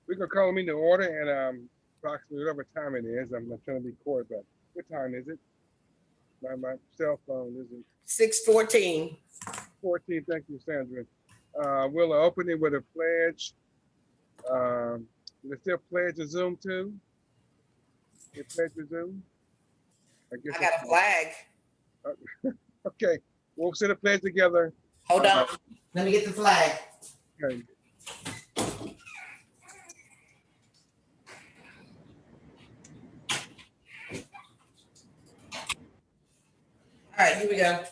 We're gonna call me to order and approximately whatever time it is. I'm not trying to be coy, but what time is it? My cell phone isn't 6:14. 14. Thank you, Sandra. We'll open it with a pledge. There's still pledge to Zoom too. You pledge to Zoom. I guess I it's got a flag. okay. We'll sit a pledge together. Hold on. Let me get the flag. Okay. All right, here we go.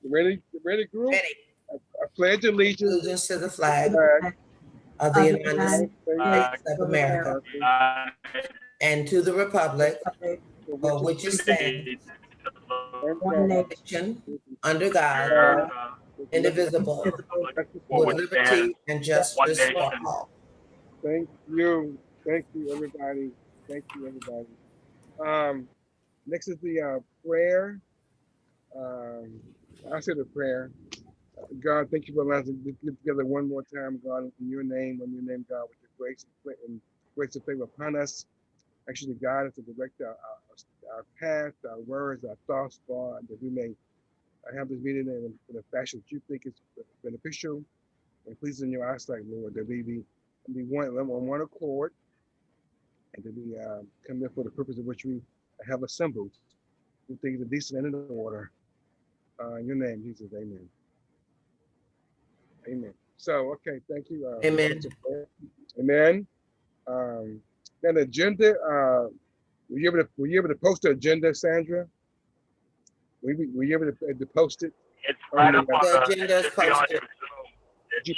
You ready? You ready, group? Ready. I pledge allegiance Allegiance to the flag flag of the United States States of America and to the republic for which it stands, and one nation, under God, indivisible, with liberty and justice for all. Thank you. Thank you, everybody. Thank you, everybody. Next is the prayer. Um, I said a prayer. God, thank you for allowing us to get together one more time, God, in your name, God, with your grace and favor upon us. Actually, God, is to direct our path, our words, our thoughts, God, that we may have this meeting in a fashion that you think is beneficial and pleasing in your eyesight, Lord, that we be one on one accord and to be come there for the purpose of which we have assembled. We things are decent and in order. In your name, Jesus, amen. Amen. So, okay, thank you. Amen. Amen. Um, now the agenda, were you able to post the agenda, Sandra? Were you able to post it? It's right up on The agenda is posted. Did you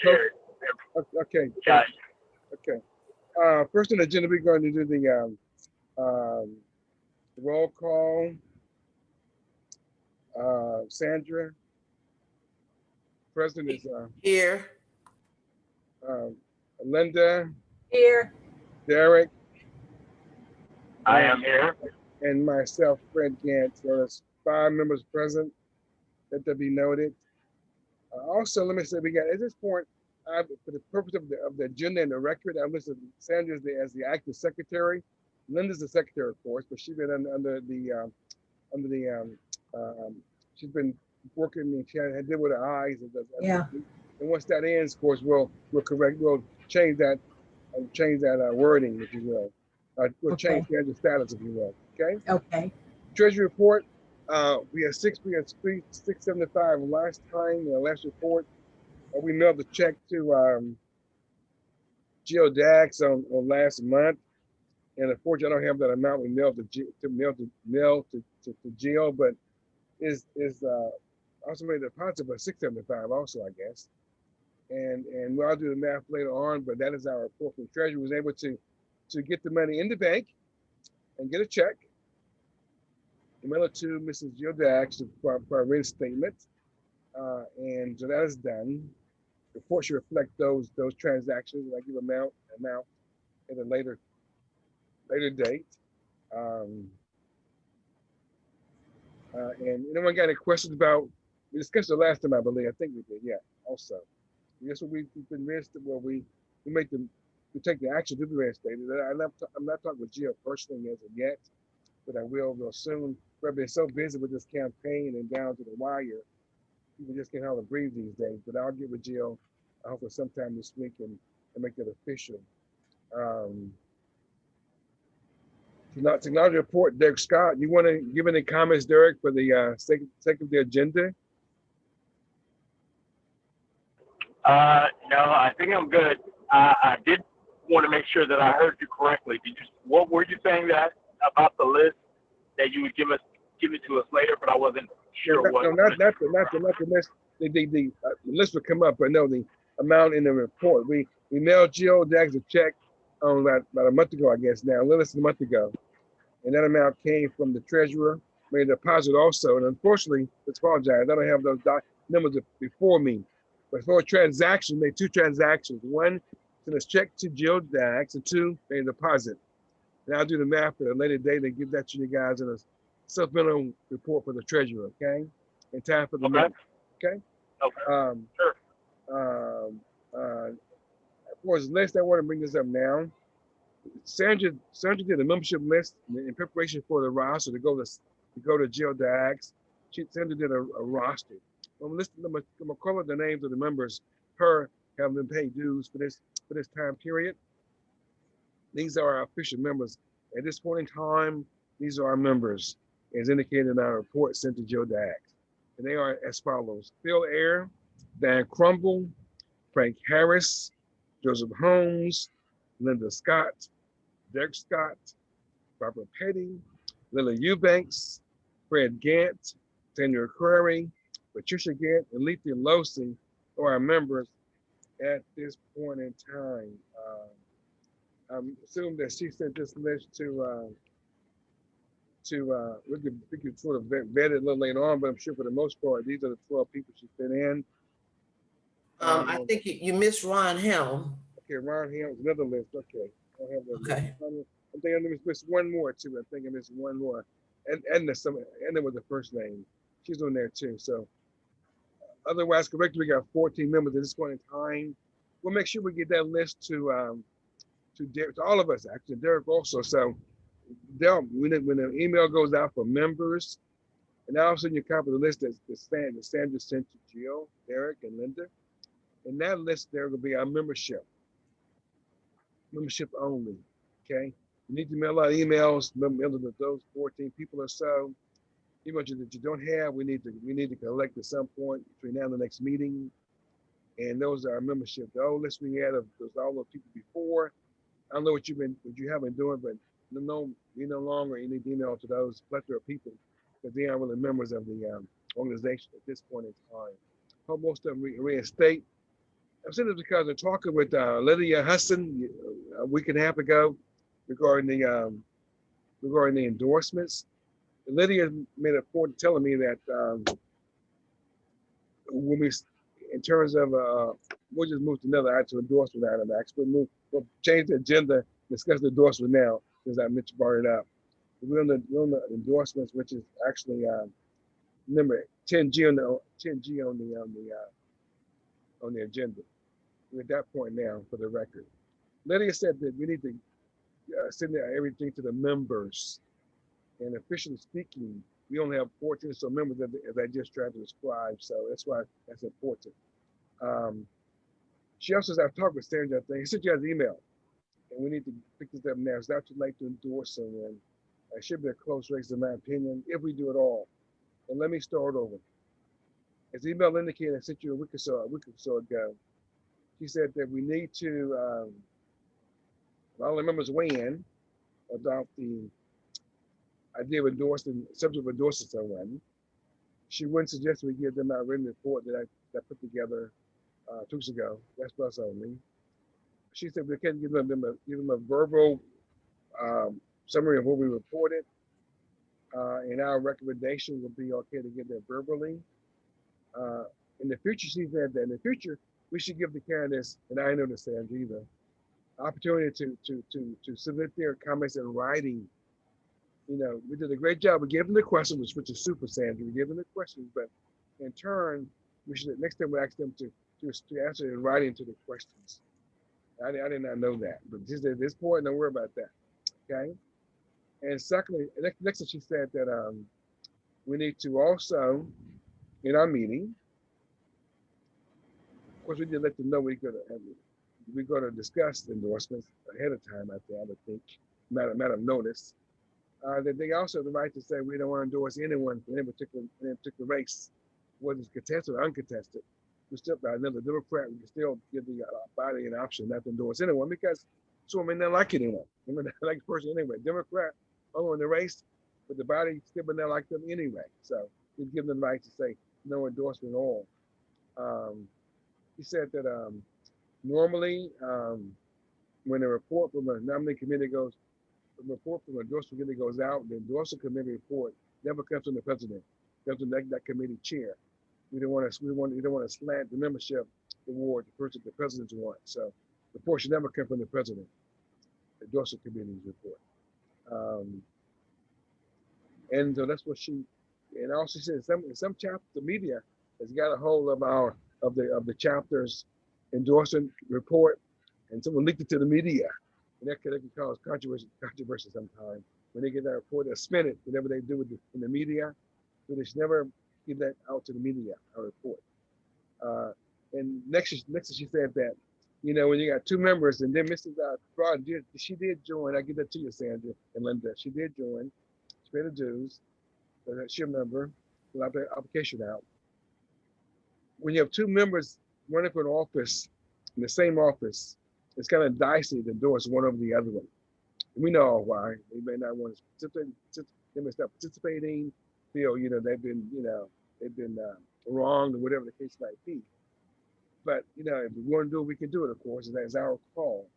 post? Okay. Yeah. Okay. First on the agenda, we're going to do the roll call. Sandra, President is Here. Linda, Here. Derek, I am here. and myself, Fred Gant. So there's 5 members present. Let that be noted. Also, let me say, we got at this point, for the purpose of the agenda and the record, I've listed Sandra as the acting secretary. Linda's the secretary, of course, but she's been under the she's been working and she had did with her eyes. Yeah. And once that ends, of course, we'll change that wording, if you will. We'll change the status, if you will. Okay. Okay. Treasury report. We had 675 last time. Last report. We mailed the check to Geo Dax on last month, and unfortunately, I don't have that amount. We mailed to Geo, but is also made a deposit of 675 also, I guess. And we'll do the math later on, but that is our report from Treasury. Was able to get the money in the bank and get a check, mail it to Mrs. Geo Dax for a reinstatement. And so that is done. The report should reflect those transactions. I give amount at a later date. And anyone got any questions about? We discussed it last time, I believe. I think we did. Yeah. Also, guess what we've been reinstated. Well, we take the action to be reinstated. I'm not talking with Gio personally as of yet, but I will real soon. We've been so busy with this campaign and down to the wire. People just can't hardly breathe these days, but I'll get with Jill, I hope sometime this week and make that official. Technology report, Derek Scott. You want to give any comments, Derek, for the sake of the agenda? No, I think I'm good. I did want to make sure that I heard you correctly. What were you saying that about the list that you would give it to us later? But I wasn't sure what. No, not the list. The list will come up, but no, the amount in the report. We mailed Geo Dax a check on about a month ago, I guess now, a little less than a month ago, and that amount came from the treasurer. Made a deposit also, and unfortunately, let's apologize. I don't have those numbers before me. But for a transaction, made 2 transactions. One, sent a check to Geo Dax, and 2, made a deposit. And I'll do the math at a later date and give that to you guys in a supplemental report for the treasurer, okay? In time for the meeting, okay? Okay. Sure. course, list, I want to bring this up now. Sandra did a membership list in preparation for the roster to go to GeoDAX. Sandra did a roster. I'm gonna call out the names of the members per having been paid dues for this time period. These are our official members. At this point in time, these are our members, as indicated in our report sent to GeoDAX. And they are as follows: Phil Ayer, Dan Crumble, Frank Harris, Joseph Holmes, Linda Scott, Derek Scott, Barbara Petty, Lily Eubanks, Fred Gant, Daniel Curry, Patricia Gant, and Letha Losi are our members at this point in time. I'm assuming that she sent this list to we could sort of vet it a little later on, but I'm sure for the most part, these are the 12 people she sent in. I think you missed Ron Helm. Okay, Ron Helm's another list. Okay. I don't have that Okay. list. I think I missed one more too. I think I missed one more. And there was the first name. She's on there too. So otherwise, correct, we got 14 members at this point in time. We'll make sure we get that list to Derek, to all of us, actually, Derek also. So when the email goes out for members, and all of a sudden you copy the list that Sandra sent to Jill, Derek, and Linda. And that list there will be our membership only. Okay, you need to mail out emails, mail to those 14 people or so. Emails that you don't have, we need to collect at some point between now and the next meeting. And those are our membership. The old list we had of all those people before. I don't know what you have been doing, but no longer you need to email to those plethora of people because they aren't really members of the organization at this point in time. Hope most of them reinstate. I'm saying this because I'm talking with Lydia Hudson a week and a half ago regarding the endorsements. And Lydia made a point of telling me that when we, in terms of, we'll just move to another item, endorsement item. Actually, we'll change the agenda, discuss the endorsement now, since I mentioned brought it up. We're on the endorsements, which is actually number 10G on the agenda. We're at that point now for the record. Lydia said that we need to send everything to the members. And officially speaking, we only have 14 or so members, as I just tried to describe. So that's why that's important. She also said, I've talked with Sandra, I think. He sent you an email. And we need to pick this up now. It's not too late to endorse someone. It should be a close race, in my opinion, if we do it all. And let me start over. As the email indicated, I sent you a week or so ago. She said that we need to, all the members weigh in about the idea of subject of endorsing someone. She wouldn't suggest we give them our written report that I put together 2 weeks ago. That's plus only. She said we can't give them a verbal summary of what we reported. And our recommendation would be okay to give that verbally. In the future, she said that in the future, we should give the candidates, and I know this, Sandra, either, opportunity to submit their comments in writing. You know, we did a great job of giving the questions, which is super, Sandra. We gave them the questions, but in turn, we should next time we ask them to answer in writing to the questions. I did not know that, but just at this point, don't worry about that. Okay. And secondly, next thing she said that we need to also, in our meeting, of course, we did let them know we're going to discuss endorsements ahead of time. I would think, matter of notice. That they also have the right to say we don't want to endorse anyone in any particular race, whether it's contested or uncontested. We still, another Democrat, we can still give the body an option not to endorse anyone because some may not like anyone. They may not like the person anyway. Democrat, only in the race, but the body still may not like them anyway. So we give them the right to say no endorsement at all. He said that normally when a report from a nominating committee goes, the report from the endorsement committee goes out, the endorsement committee report never comes from the president, comes from that committee chair. We don't want to slant the membership award the president's want. So the report should never come from the president, the endorsement committee's report. And so that's what and also said some chapters, the media has got a hold of the chapter's endorsement report, and someone leaked it to the media. And that can cause controversy sometimes. When they get that report, they'll spin it, whatever they do with in the media. So they should never give that out to the media, our report. And next she said that, you know, when you got two members, and then Mrs. Broad, she did join. I give that to you, Sandra and Linda. She did join. She paid the dues. She's a member. Fill out the application out. When you have two members running for an office in the same office, it's kind of dicey to endorse one over the other one. And we know why. They may not want to participate. They may stop participating. Feel, you know, they've been wronged or whatever the case might be. But, you know, if we want to do it, we can do it, of course, and that's our call.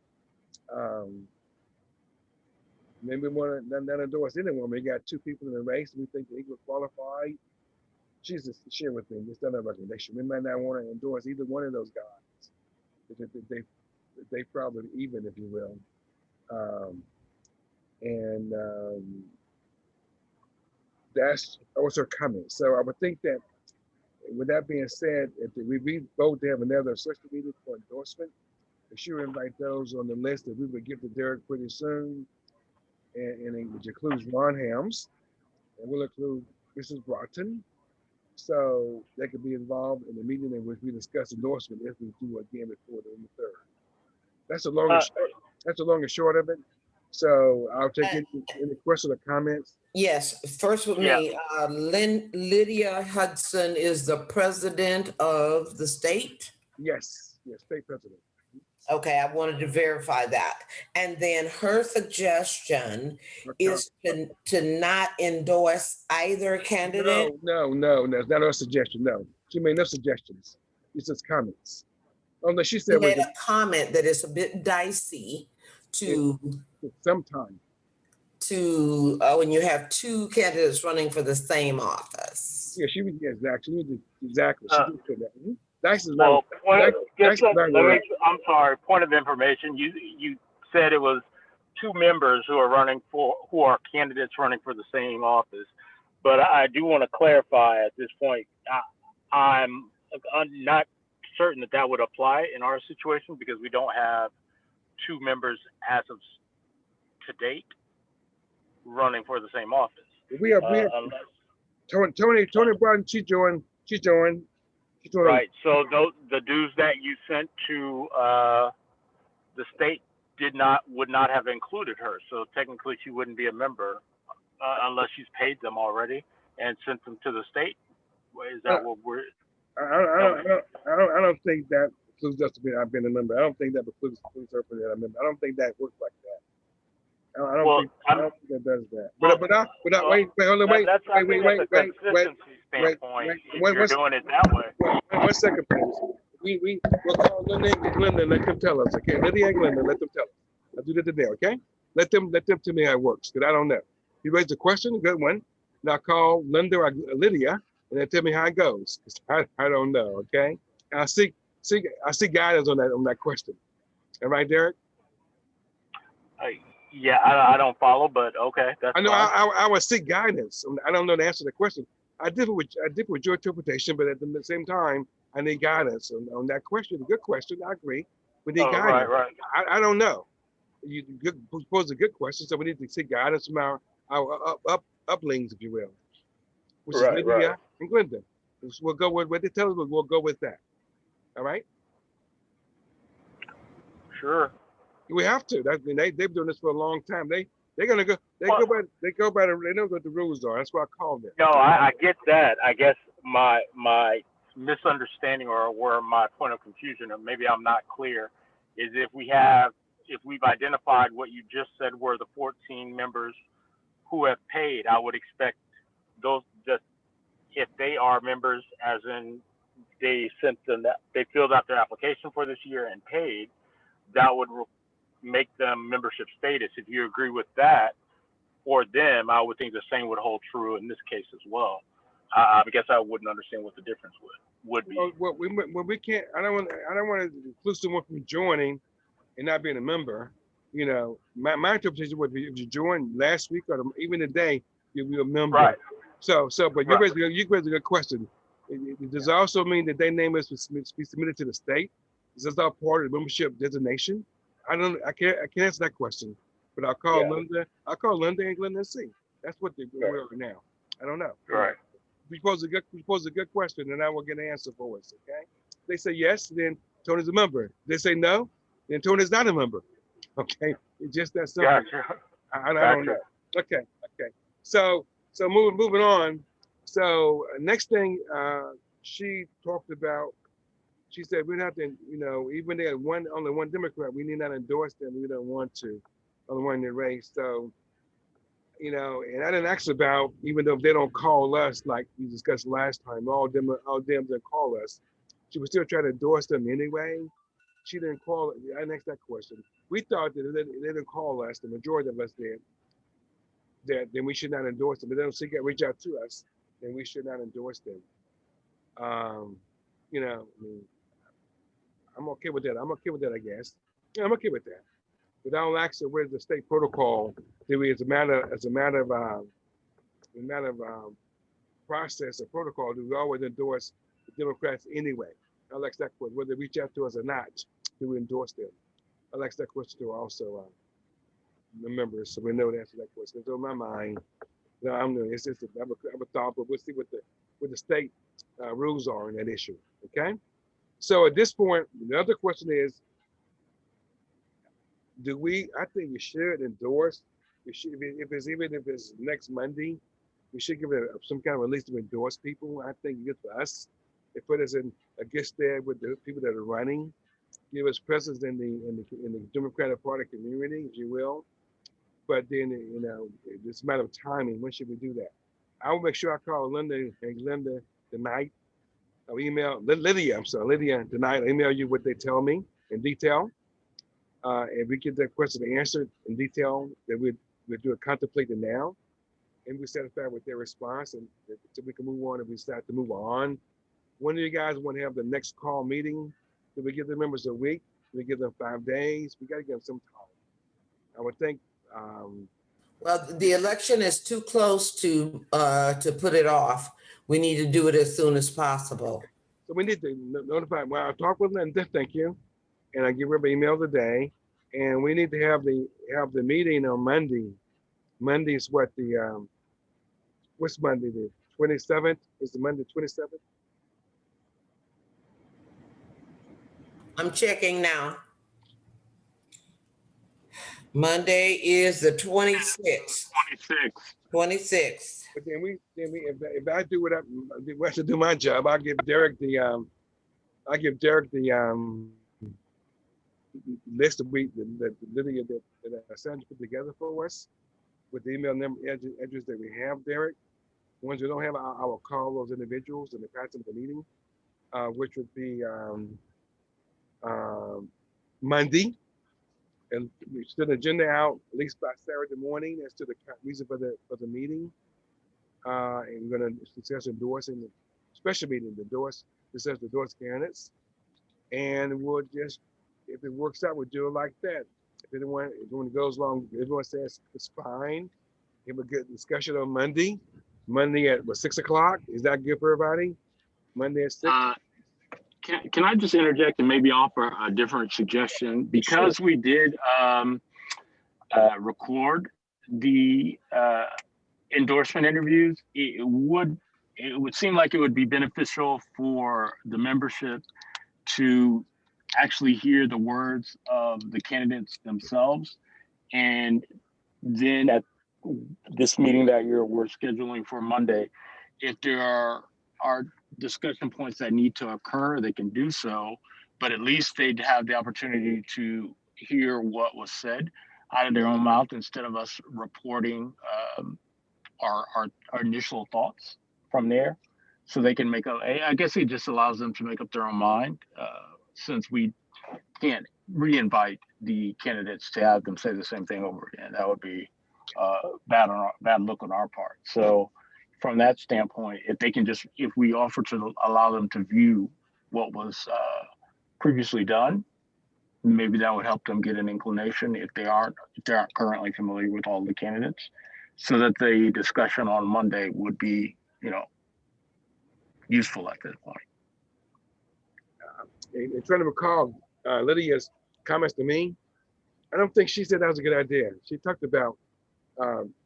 Maybe we want to not endorse anyone. We got two people in the race, and we think they equal qualified. Jesus, share with me. It's not a recommendation. We might not want to endorse either one of those guys. They probably even, if you will. That's also coming. So I would think that, with that being said, if we vote to have another social meeting for endorsement, be sure to invite those on the list that we would give to Derek pretty soon, and which includes Ron Hams, and we'll include Mrs. Broughton, so they could be involved in the meeting in which we discuss endorsement if we do again before the 3rd. That's the longest. That's the long and short of it. So I'll take any questions or comments. Yes, first with me, Lydia Hudson is the president of the state. Yes, state president. Okay, I wanted to verify that. And then her suggestion is to not endorse either candidate. No, it's not her suggestion. No, she made no suggestions. It's just comments. Oh no, she said she made a comment that it's a bit dicey to sometime. To when you have two candidates running for the same office. Yeah, she was exactly. She did say that. Dice is well, I'm sorry. Point of information. You said it was two members who are candidates running for the same office, but I do want to clarify at this point. I'm not certain that would apply in our situation because we don't have two members as of to date running for the same office. We have Tony Broughton. She joined. Right. So the dues that you sent to the state would not have included her. So technically, she wouldn't be a member unless she's paid them already and sent them to the state. Is that what we're? I don't think that includes us to be. I've been a member. I don't think that includes her for that member. I don't think that works like that. I don't think that does that. But wait, hold on, wait. You're doing it that way. Wait, 1 second, please. We'll call Linda and Glenda and let them tell us, okay? Lydia and Glenda, let them tell us. I'll do that today, okay? Let them tell me how it works, because I don't know. You raised a question, a good one. Now call Linda or Lydia and then tell me how it goes, because I don't know, okay? I see guidance on that question. All right, Derek? Yeah, I don't follow, but okay. That's I know. fine. I would seek guidance. I don't know the answer to the question. I differ with your interpretation, but at the same time, I need guidance on that question. A good question. I agree. We need guidance. Right. I don't know. You pose a good question, so we need to seek guidance from our uplings, if you will, which is Lydia and Glenda. We'll go with what they tell us. We'll go with that. All right. Sure. We have to. They've been doing this for a long time. They're gonna go. They know what the rules are. That's why I called it. No, I get that. I guess my misunderstanding or where my point of confusion, or maybe I'm not clear, is if we've identified what you just said were the 14 members who have paid, I would expect those just if they are members, as in they filled out their application for this year and paid, that would make them membership status. If you agree with that for them, I would think the same would hold true in this case as well. I guess I wouldn't understand what the difference would be. Well, we can't. I don't want to include someone from joining and not being a member. You know, my interpretation would be if you joined last week or even today, you'll be a member. Right. So, but you raised a good question. Does it also mean that their name is be submitted to the state? Is this all part of the membership designation? I can't answer that question, but I'll call Yeah. Linda. I'll call Linda and Glenn and see. That's what they Right. were now. I don't know. Right. We pose a good question, and I will get an answer for us. Okay. They say yes, then Tony's a member. They say no, then Tony's not a member. Okay. It's just that simple. Gotcha. I don't know. Okay. So moving on. So next thing she talked about, she said we're not to, even they had only one Democrat, we need not endorse them. We don't want to on one in the race. So, and I didn't ask about, even though they don't call us like we discussed last time, all them didn't call us. She was still trying to endorse them anyway. She didn't call. I didn't ask that question. We thought that they didn't call us. The majority of us did. That then we should not endorse them. If they don't reach out to us, then we should not endorse them. I'm okay with that. I guess. Yeah, I'm okay with that. But I don't ask her where's the state protocol. As a matter of process or protocol, do we always endorse the Democrats anyway? I'll ask that question, whether they reach out to us or not, do we endorse them? I'll ask that question to also the members, so we know the answer to that question. So in my mind, I'm it's just I'm a thought, but we'll see what the state rules are in that issue. Okay. So at this point, the other question is, I think we should endorse. We should, if it's next Monday, we should give it some kind of release to endorse people. I think good for us. It put us in a good stead with the people that are running. Give us presence in the Democratic Party community, if you will. But then, it's a matter of timing. When should we do that? I will make sure I call Linda and Glenda tonight. I'll email Lydia tonight. I'll email you what they tell me in detail. And we get that question answered in detail, then we'll do a contemplate it now. And we're satisfied with their response, and so we can move on and we start to move on. When do you guys want to have the next call meeting? Do we give the members a week? Do we give them 5 days? We got to give them some time. I would think. Well, the election is too close to put it off. We need to do it as soon as possible. So we need to notify. Well, I'll talk with Linda. Thank you, and I give her an email today. And we need to have the meeting on Monday. Monday is what what's Monday? The 27th is the Monday 27th. I'm checking now. Monday is the 26th. 26th. But then if I do what I should do my job, I'll give Derek the list of that Lydia that Sandra put together for us with the email number address that we have, Derek. Ones we don't have, I will call those individuals and pass them the meeting, which would be Monday. And we set an agenda out at least by Saturday morning as to the reason for the meeting. And we're going to discuss endorsing the special meeting, discuss candidates. And we'll just, if it works out, we'll do it like that. If anyone goes along, everyone says it's fine. Have a good discussion on Monday. Monday at 6 o'clock. Is that good for everybody? Monday at 6? Can I just interject and maybe offer a different suggestion? Because sure. We did record the endorsement interviews, it would seem like it would be beneficial for the membership to actually hear the words of the candidates themselves. And then at this meeting that we're scheduling for Monday, if there are discussion points that need to occur, they can do so, but at least they'd have the opportunity to hear what was said out of their own mouth instead of us reporting our initial thoughts from there. So they can I guess it just allows them to make up their own mind, since we can't re-invite the candidates to have them say the same thing over again. That would be bad look on our part. So from that standpoint, if we offer to allow them to view what was previously done, maybe that would help them get an inclination if they aren't currently familiar with all the candidates, so that the discussion on Monday would be, useful at this point. And trying to recall Lydia's comments to me, I don't think she said that was a good idea. She talked about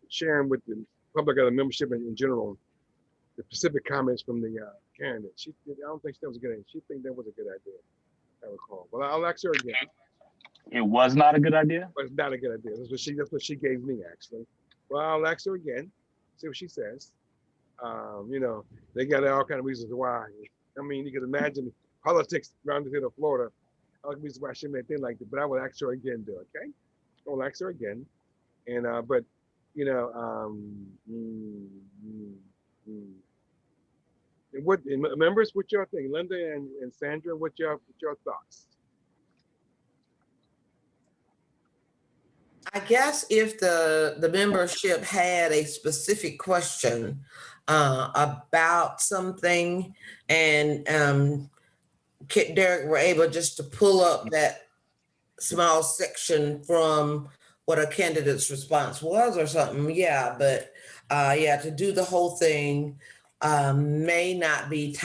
sharing with the public or the membership in general the specific comments from the candidate. I don't think that was a good idea. She think that was a good idea. I recall. Well, I'll ask her again. It was not a good idea. But it's not a good idea. That's what she gave me actually. Well, I'll ask her again, see what she says. You know, they got all kind of reasons why. I mean, you can imagine politics around the state of Florida. All the reasons why she may think like that. But I will ask her again, though. Okay, I'll ask her again. And but you know, and what and members, what y'all think? Linda and Sandra, what your thoughts? I guess if the membership had a specific question about something, and Derek were able just to pull up that small section from what a candidate's response was or something, yeah, but yeah, to do the whole thing may not be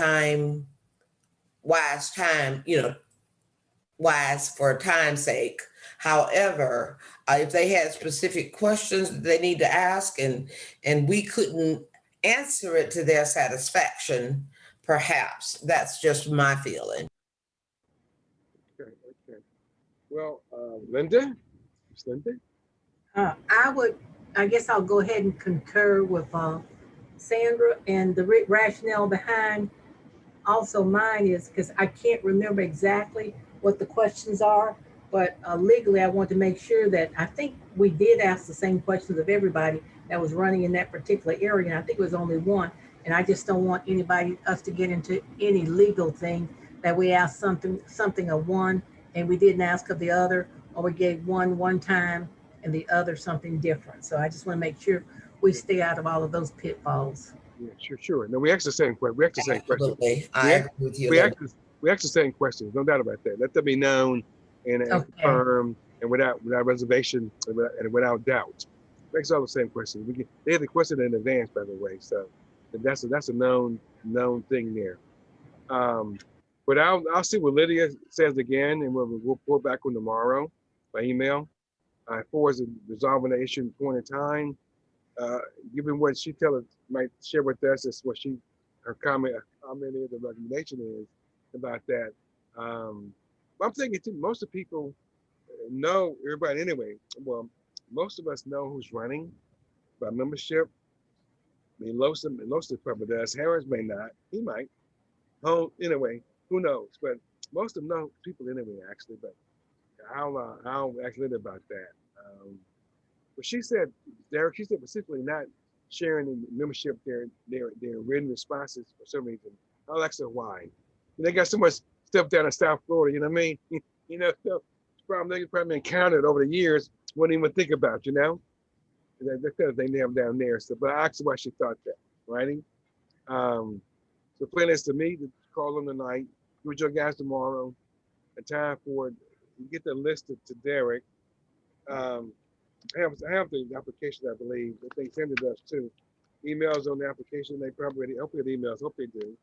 wise for time's sake. However, if they had specific questions that they need to ask, and we couldn't answer it to their satisfaction, perhaps that's just my feeling. Okay, okay. Well, Linda, Miss Linda. I guess I'll go ahead and concur with Sandra, and the rationale behind also mine is because I can't remember exactly what the questions are, but legally I want to make sure that I think we did ask the same questions of everybody that was running in that particular area. And I think it was only one. And I just don't want us to get into any legal thing that we asked something of one and we didn't ask of the other, or we gave one time and the other something different. So I just want to make sure we stay out of all of those pitfalls. Yeah, sure. No, we asked the same question. We asked the same question. Absolutely. I agree with you. We asked the same questions. No doubt about that. Let that be known and confirmed and without reservation and without doubt. Makes all the same questions. They had the question in advance, by the way. So that's a known thing there. But I'll see what Lydia says again, and we'll report back on tomorrow by email. For us resolving the issue point in time, given what she might share with us, is what her comment is, the recommendation is about that. I'm thinking too, most of the people know everybody anyway. Well, most of us know who's running by membership. I mean, Losum probably does. Harris may not. He might. Oh, anyway, who knows? But most of them know people anyway, actually. But I'll ask Linda about that. But she said, Derek, she said specifically not sharing in membership their written responses for some reason. I'll ask her why. They got so much stuff down in South Florida, you know what I mean? You know, stuff they probably encountered over the years, wouldn't even think about, you know? That's the thing they have down there. So, but I asked her why she thought that, writing. So plan is to meet, to call them tonight, with your guys tomorrow, a time for it. You get the list to Derek. I have the application, I believe. I think Sandra does too. Emails on the application. They probably hopefully the emails. Hope they do.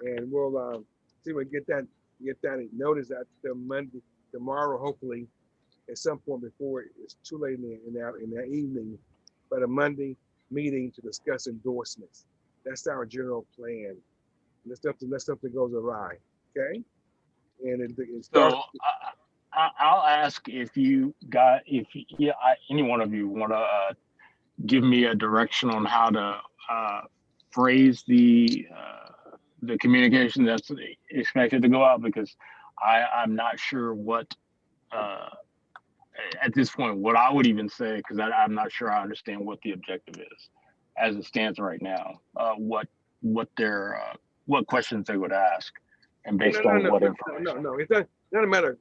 And we'll see if we get that notice out to Monday tomorrow. Hopefully, at some point before it's too late in that evening, but a Monday meeting to discuss endorsements. That's our general plan. Let's something goes awry. Okay. And it starts. So I'll ask if any one of you want to give me a direction on how to phrase the communication that's expected to go out, because I'm not sure what at this point what I would even say, because I'm not sure I understand what the objective is as it stands right now. What questions they would ask, and based on what information. No, it's not a matter.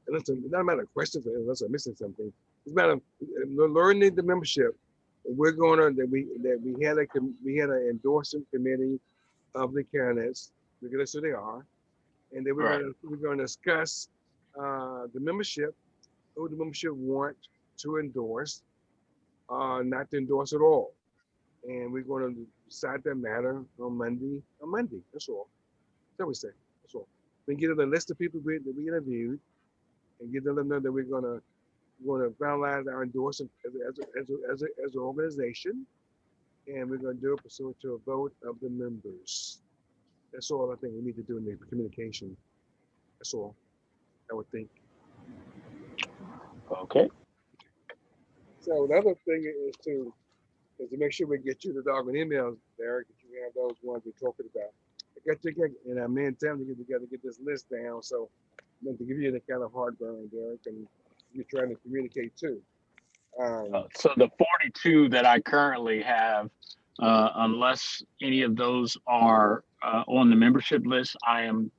Listen, it's not a matter of questions unless I'm missing something. It's a matter of learning the membership. We're going on that we had an endorsement committee of the candidates, because so they are, and then we're going to discuss the membership, who the membership want to endorse, not to endorse at all, and we're going to decide that matter on Monday. That's all. That's what we say. That's all. We get a list of people that we interviewed, and get them know that we're going to We're going to finalize our endorsement as an organization, and we're going to do it pursuant to a vote of the members. That's all I think we need to do in the communication. That's all I would think. Okay. So the other thing is to make sure we get you the doggone emails, Derek, that you have those ones we're talking about. I got to get, and me and Tim to get together, get this list down. So to give you the kind of heartburn, Derek, and you're trying to communicate too. So the 42 that I currently have, unless any of those are on the membership list, I am,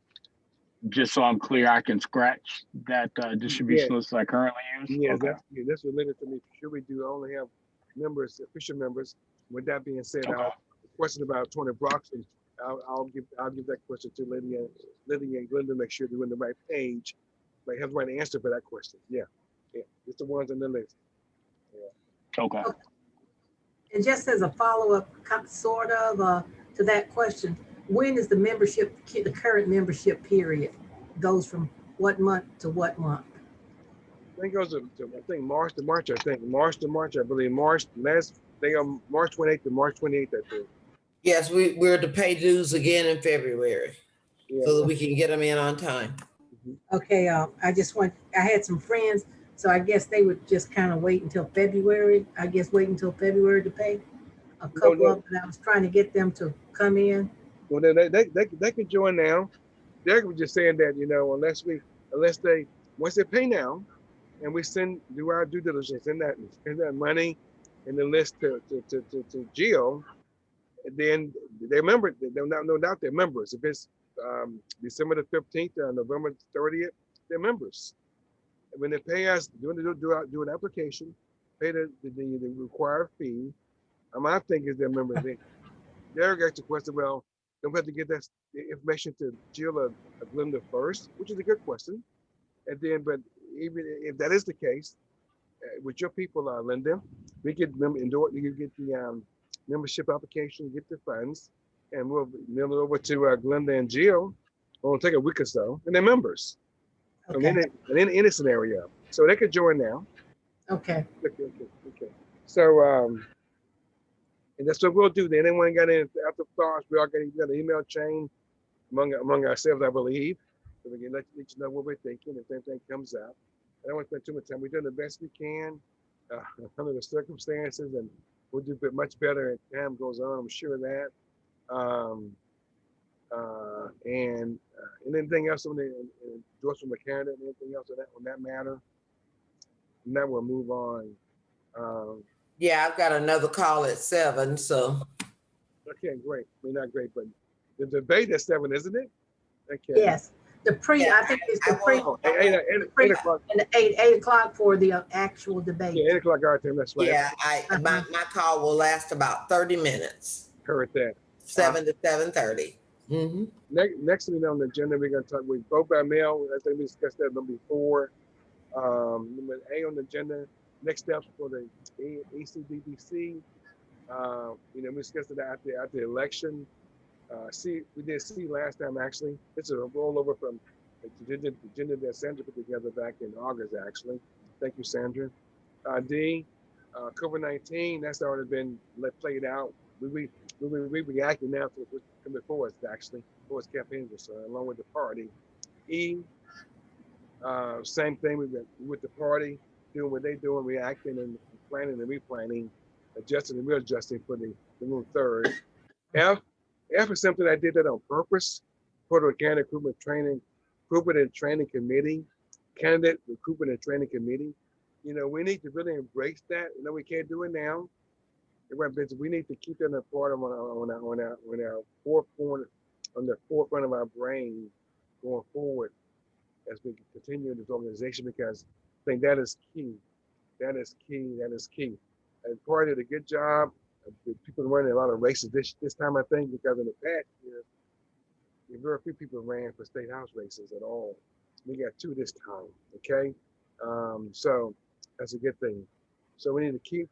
just so I'm clear, I can scratch that distribution list that I currently use. Yeah, Okay. that's related to me. Should we do only have members, official members? With that being said, Okay. the question about Tony Broxton, I'll give that question to Lydia and Glenda, make sure they're on the right page, like have the right answer for that question. Yeah, it's the ones on the list. Yeah. Okay. And just as a follow-up, sort of to that question, when is the membership, the current membership period? Goes from what month to what month? I think it goes to I think March to March. I believe March last day of March 28th to March 28th. I think. Yes, we're to pay dues again in February Yeah. so that we can get them in on time. Okay, I had some friends, so I guess they would just kind of wait until February. Wait until February to pay. A couple of them, I was trying to get them to come in. Well, they could join now. Derek was just saying that, unless once they pay now, and we do our due diligence, send that money in the list to Geo, and then they're members. No doubt they're members. If it's December the 15th or November 30th, they're members. And when they pay us, do an application, pay the required fee. My thing is they're members. Derek asked the question, well, don't we have to get that information to Jill or Glenda first, which is a good question. And then, but even if that is the case, with your people, Linda, we get you get the membership application, get the funds, and we'll mail it over to Glenda and Jill. It'll take a week or so, and they're members. Okay. And in any scenario, so they could join now. Okay. Okay. So, and that's what we'll do. Then anyone got any afterthoughts? We all got an email chain among ourselves, I believe. So we can let you know what we're thinking if anything comes up. I don't want to spend too much time. We're doing the best we can under the circumstances, and we'll do much better as time goes on. I'm sure of that. And anything else on the endorsement of Canada, anything else on that matter? And then we'll move on. Yeah, I've got another call at 7, so. Okay, great. We're not great, but the debate at 7, isn't it? Okay. Yes, I think it's the pre. 8 o'clock. And 8 o'clock for the actual debate. Yeah, 8 o'clock our time. That's right. Yeah, my call will last about 30 minutes. Heard that. 7 to 7:30. Mm-hmm. Next thing on the agenda, we're going to talk with vote by mail. I think we discussed that number 4. Number A on the agenda. Next steps for the ECDBC. We discussed it after the election. We did C last time, actually. This is a rollover from the agenda that Sandra put together back in August, actually. Thank you, Sandra. D, COVID-19, that's already been played out. We reacting now to what's coming before us, actually, before its campaign was along with the party. E, same thing with the party, doing what they're doing, reacting and planning and replanning, adjusting and readjusting for the new third. F is something I did that on purpose. Puerto Rico Candidate Recruitment and Training Committee, Candidate Recruitment and Training Committee. We need to really embrace that. We can't do it now. We need to keep that a part of on our forefront, on the forefront of our brain going forward as we continue this organization, because I think that is key. That is key. And part of the good job, people running a lot of races this time, I think, because in the past year, very few people ran for state house races at all. We got 2 this time, okay? So that's a good thing. So we need to keep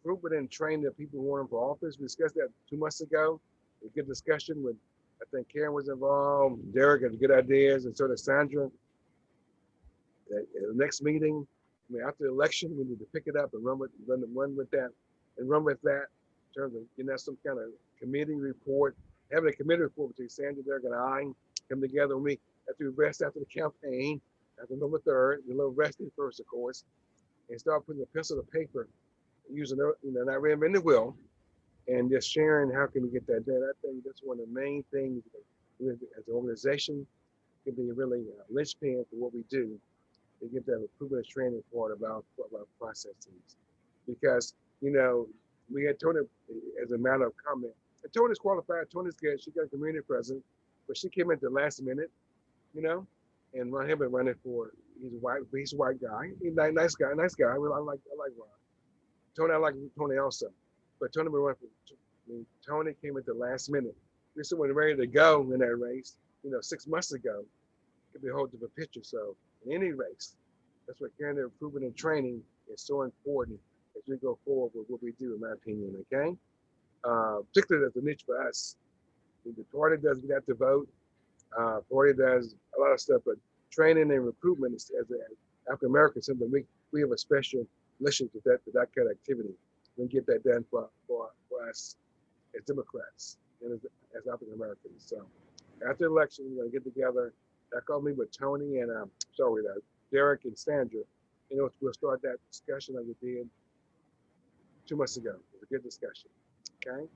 recruiting and training the people who want for office. We discussed that 2 months ago. A good discussion with, I think Karen was involved, Derek had good ideas, and so did Sandra. At the next meeting, I mean, after the election, we need to pick it up and run with that, and run with that in terms of some kind of committee report. Having a committee report between Sandra, Derek, and I come together when we after we rest after the campaign, after November 3rd, a little resting first, of course, and start putting a pencil to paper, using not reinventing the wheel, and just sharing how can we get that done. I think that's one of the main things as an organization can be really a linchpin for what we do to get that improvement training part about processes. Because, we had Tony as a matter of comment. And Tony's qualified, Tony's good, she got a community president, but she came at the last minute, and Ron had been running for, he's a white guy. He's a nice guy. I like Ron. Tony, I like Tony also. But Tony been running Tony came at the last minute. This is when ready to go in that race, 6 months ago. Could be a whole different picture. So in any race, that's what carrying the improvement and training is so important as we go forward with what we do, in my opinion, okay? Particularly as a niche for us. The party does, we got to vote. Party does a lot of stuff, but training and recruitment as African Americans, something we have a special relationship to that kind of activity. We get that done for us as Democrats and as African Americans. So after the election, we're gonna get together. That called me with Tony and Derek and Sandra. We'll start that discussion like we did 2 months ago. It was a good discussion. Okay.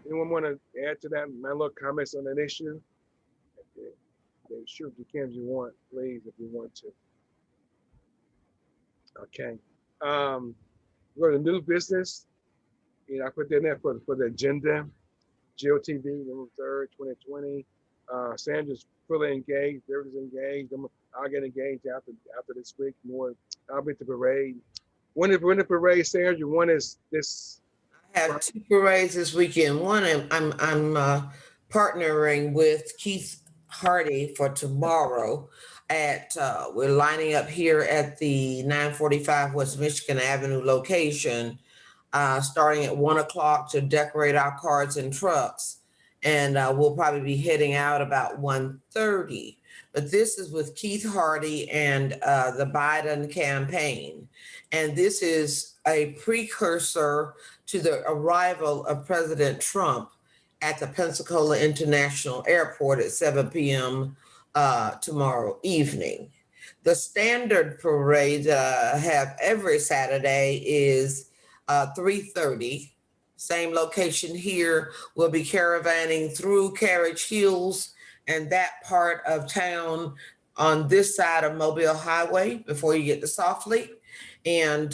Anyone want to add to that? My little comments on that issue? Okay. Sure, if you can, if you want, please, if you want to. Okay. Go to new business. I put that in there for the agenda. GOTV, November 3rd, 2020. Sandra's fully engaged. Everybody's engaged. I'll get engaged after this week. More. I'll be at the parade. When the parade, Sandra? One is this. I have 2 parades this weekend. One, I'm partnering with Keith Hardy for tomorrow. We're lining up here at the 945 West Michigan Avenue location, starting at 1 o'clock to decorate our cars and trucks. And we'll probably be heading out about 1:30. But this is with Keith Hardy and the Biden campaign. And this is a precursor to the arrival of President Trump at the Pensacola International Airport at 7 p.m. Tomorrow evening. The standard parade have every Saturday is 3:30. Same location here. We'll be caravanning through Carriage Hills and that part of town on this side of Mobile Highway before you get to Softfleet. And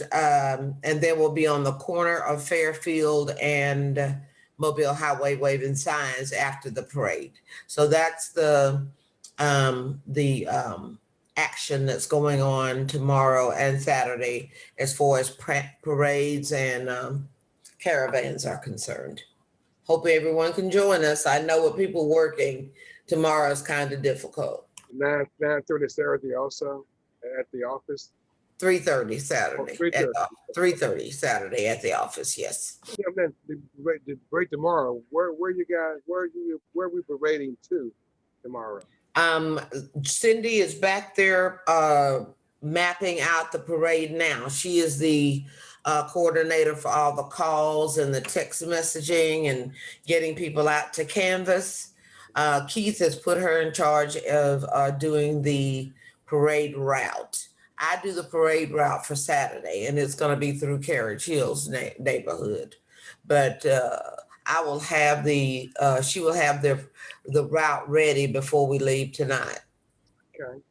then we'll be on the corner of Fairfield and Mobile Highway waving signs after the parade. So that's the action that's going on tomorrow and Saturday as far as parades and caravans are concerned. Hope everyone can join us. I know with people working, tomorrow is kind of difficult. 9:30 Saturday also at the office. 3:30 Saturday. 3:30. 3:30 Saturday at the office. Yes. Yeah, man, the parade tomorrow. Where are we parading to tomorrow? Cindy is back there mapping out the parade now. She is the coordinator for all the calls and the text messaging and getting people out to canvas. Keith has put her in charge of doing the parade route. I do the parade route for Saturday, and it's going to be through Carriage Hills neighborhood. But I will have she will have the route ready before we leave tonight. Okay.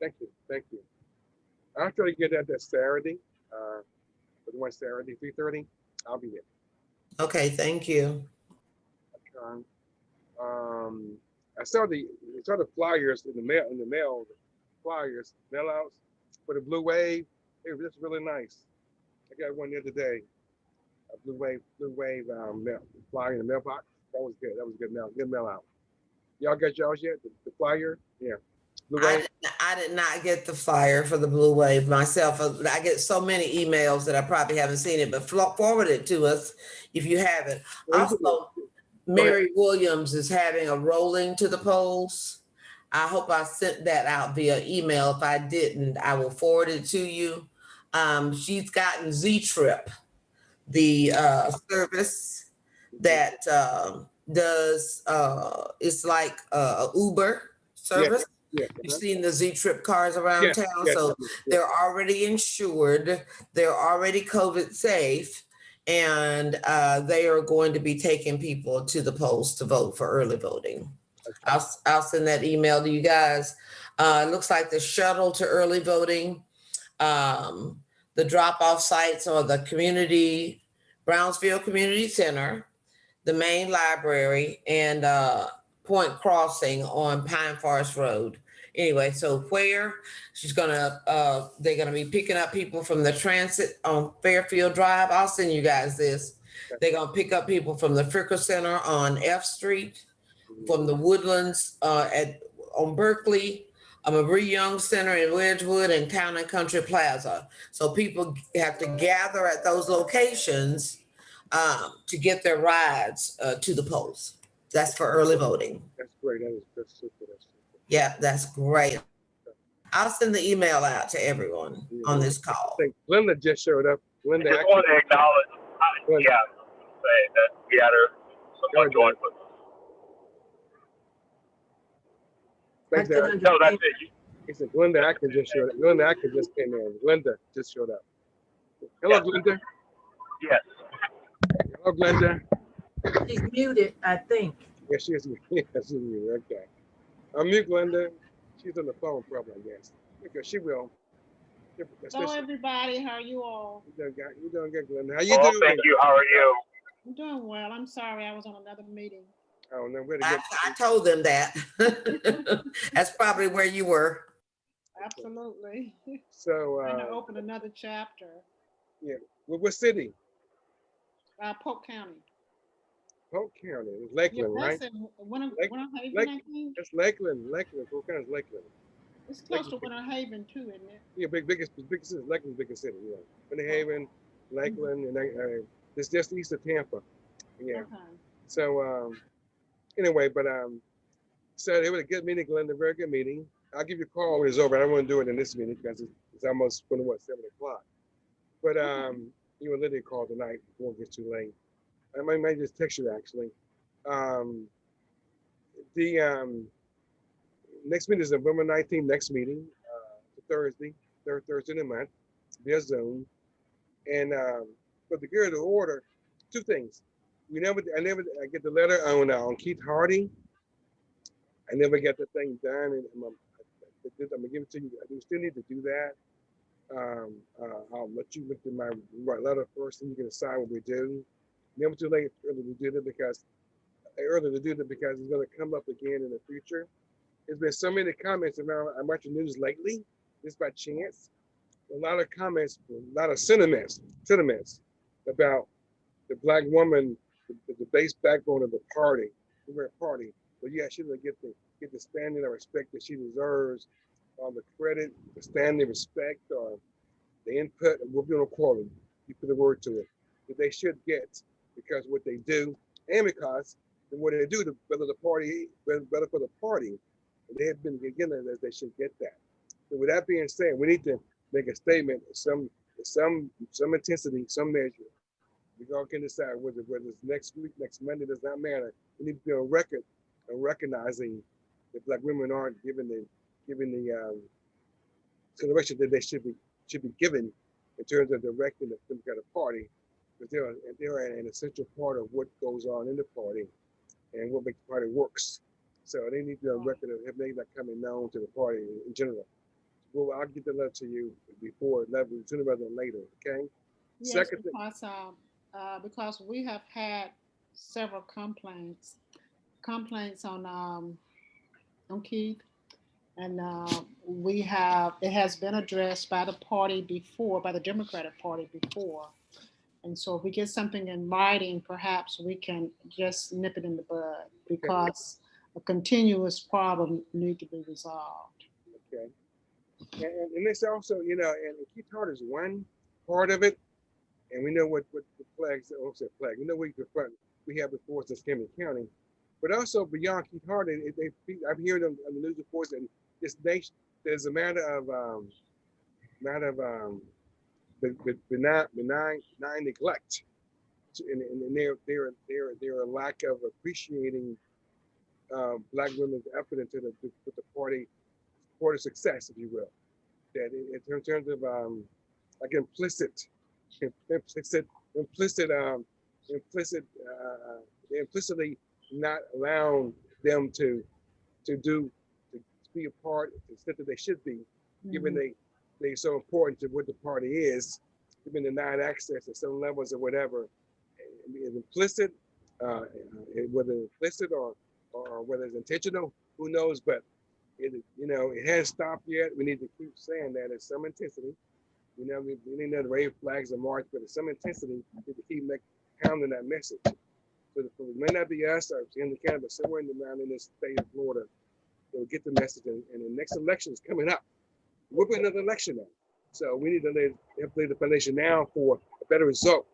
Thank you. I'll try to get that Saturday. For the one Saturday, 3:30. I'll be there. Okay, thank you. Okay. I saw the flyers in the mail, flyers, mail outs for the Blue Wave. Hey, that's really nice. I got one the other day. A Blue Wave mail flyer in the mailbox. That was good. That was a good mail out. Y'all got y'all's yet? The flyer? Yeah. Blue Wave. I did not get the flyer for the Blue Wave myself. I get so many emails that I probably haven't seen it, but forward it to us if you haven't. Also, Mary Williams is having a rolling to the polls. I hope I sent that out via email. If I didn't, I will forward it to you. She's gotten Z-Trip, the service that does it's like a Uber Yes, service. yes, You've seen the Z-Trip cars around yes, town, yes, so yes, they're already insured, they're already COVID safe, and they are going to be taking people to the polls to vote for early voting. I'll send that email to you guys. It looks like the shuttle to early voting, the drop-off sites are the Brownsville Community Center, the main library, and Point Crossing on Pine Forest Road. Anyway, so where they're gonna be picking up people from the transit on Fairfield Drive. I'll send you guys this. They're gonna pick up people from the Fricker Center on F Street, from the Woodlands on Berkeley, Marie Young Center in Wedgewood, and Town and Country Plaza. So people have to gather at those locations to get their rides to the polls. That's for early voting. That's great. That's super. That's super. Yeah, that's great. I'll send the email out to everyone on this I call. think Linda just showed up. Linda, I just want to acknowledge, say that we had someone join with us. thanks, I couldn't Eric. No, that's understand. it. He said Glenda Atkins just showed up. Glenda Atkins just came in. Glenda just showed up. Hello, Glenda. Yes. Hello, Glenda. She's muted, I think. Yeah, she is. Yes, she's muted. Okay. Unmute Glenda. She's on the phone, probably, I guess. Because she will. Hello, everybody. How are you all? You doing good, Glenda. How you Well, doing? thank you. How are you? I'm doing well. I'm sorry I was on another meeting. Oh, no, we're I told them that. That's probably where you were. Absolutely. So, Trying to open another chapter. yeah. What city? Polk County. Polk County. It's Lakeland, Yeah, right? that's in Winter Haven, I think. That's Lakeland. Lakeland. Polk County is Lakeland. It's close to Winter Haven too, isn't it? Yeah, biggest city. Lakeland's biggest city. Yeah. Winter Haven, Lakeland, and it's just east of Tampa. Yeah. Okay. So anyway, but so it was a good meeting, Glenda. Very good meeting. I'll give you a call when it's over. I don't want to do it in this meeting because it's almost 7 o'clock. But you and Lydia call tonight before it gets too late. I might just text you actually. The next meeting is November 19th. Next meeting, Thursday, third Thursday in the month, via Zoom. And but the good of the order, two things. I get the letter on Keith Hardy. I never get the thing done, and I'm gonna give it to you. I do still need to do that. I'll let you look at my letter first, and you can decide what we do. Never too late early to do that because it's going to come up again in the future. There's been so many comments around the news lately, just by chance. A lot of comments, a lot of sentiments about the Black woman, the base backbone of the party. We're a party, but yeah, she doesn't get the standing of respect that she deserves, the credit, the standing respect, or the input. We're going to call it. You put the word to it that they should get because what they do, and because what they do to better for the party. They have been getting that they should get that. So with that being said, we need to make a statement, some intensity, some measure. We all can decide whether it's next week, next Monday, does not matter. We need to be on record and recognizing that Black women aren't given the consideration that they should be given in terms of directing the Democratic Party, because they're an essential part of what goes on in the party and what makes the party works. So they need to be on record of making that coming known to the party in general. Well, I'll get the letter to you before 11, sooner rather than later. Okay. Yes, Second because we have had several complaints on Keith, and it has been addressed by the party before, by the Democratic Party before. And so if we get something in writing, perhaps we can just nip it in the bud because a continuous problem needs to be resolved. Okay. And it's also, and Keith Hart is one part of it. And we know what the flags, we know we have before us in Escambia County. but also beyond Keith Harding, I'm hearing on the news reports that this nation, there's a matter of benign neglect, and their lack of appreciating Black women's effort into the party success, if you will. That in terms of like implicitly not allowing them to be a part to the extent that they should be, given they're so important to what the party is, given denied access at some levels or whatever, is implicit, whether implicit or whether it's intentional, who knows? But it hasn't stopped yet. We need to keep saying that at some intensity. We need to raise flags and march, but at some intensity, we need to keep pounding that message. So it may not be us or in the Canada, but somewhere around in this state of Florida, they'll get the message. And the next election is coming up. We'll be another election now. So we need to lay the foundation now for a better result.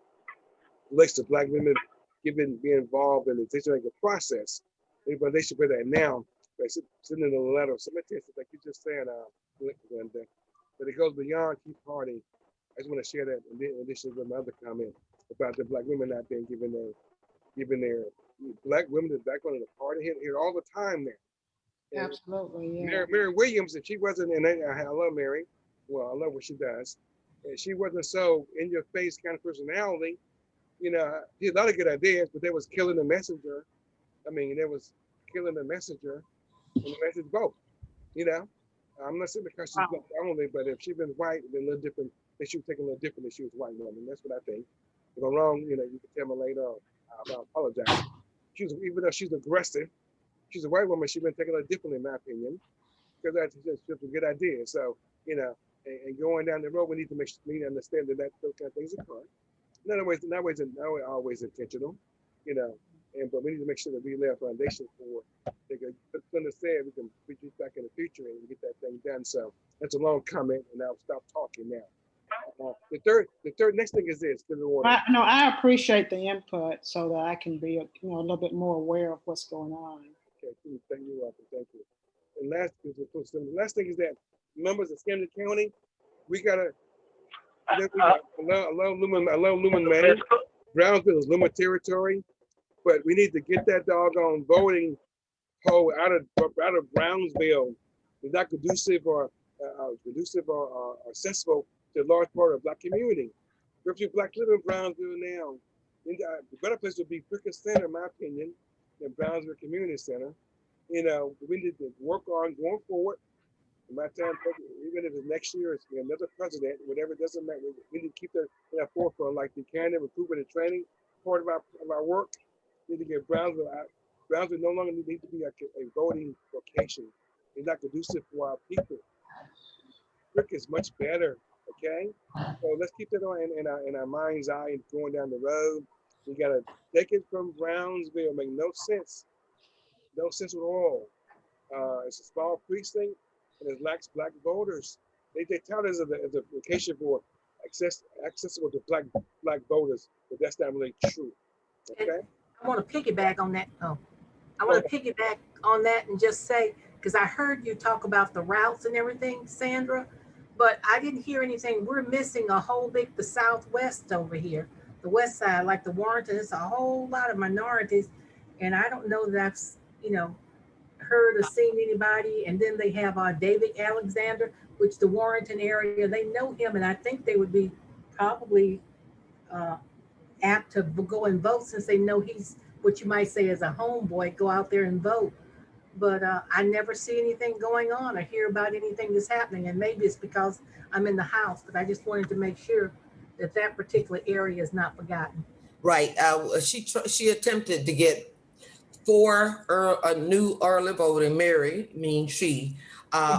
Relates to Black women being involved in the decision-making process. They should put that now. By sending a letter, some intensity, like you just said, Linda, but it goes beyond Keith Harding. I just want to share that in addition to my other comment about the Black women not being given their Black women is back on the party here all the time now. And Absolutely, yeah. Mary Williams, if she wasn't, and I love Mary, well, I love what she does, and she wasn't so in your face kind of personality. She had a lot of good ideas, but they was killing the messenger. They was killing the messenger and the message both. I'm not saying because she's Black only, but if she'd been white, then a little different. They should take a little different if she was white woman. That's what I think. If I'm wrong, you can tell me later. I'll apologize. Even though she's aggressive, she's a white woman. She's been taken a little differently, in my opinion, because that's just a good idea. So, and going down the road, we need to understand that those kind of things occur. Not always intentional, but we need to make sure that we lay a foundation for. Linda said we can reach back in the future and get that thing done. So that's a long comment, and I'll stop talking now. The third next thing is this. I appreciate the input so that I can be a little bit more aware of what's going on. Okay, thank you. Thank you. And the last thing is that members of Escambia County, we gotta. I love Lumen Manor. Brownsville is Lumen territory, but we need to get that doggone voting poll out of Brownsville. It's not conducive or accessible to a large part of the Black community. Very few Blacks live in Brownsville now. The better place would be Fricker Center, in my opinion, than Brownsville Community Center. We need to work on going forward. In my time, even if it's next year, it's another president, whatever, it doesn't matter. We need to keep that in our forefront, like the candidate recruitment and training part of our work. We need to get Brownsville out. Brownsville no longer needs to be a voting location. It's not conducive for our people. Frick is much better, okay? So let's keep that on in our mind's eye going down the road. We gotta take it from Brownsville. Make no sense at all. It's a small precinct. And it lacks Black voters. They tout it as a location for accessible to black voters, but that's not really true. Okay. I want to piggyback on that. I want to piggyback on that and just say, because I heard you talk about the routes and everything, Sandra, but I didn't hear anything. We're missing a whole the Southwest over here, the West side, like the Warrenton. It's a whole lot of minorities, and I don't know that I've heard or seen anybody. And then they have David Alexander, which the Warrenton area, they know him, and I think they would be probably apt to go and vote since they know he's what you might say as a homeboy, go out there and vote. But I never see anything going on or hear about anything that's happening, and maybe it's because I'm in the House, but I just wanted to make sure that particular area is not forgotten. Right. She attempted to get 4 new early voting,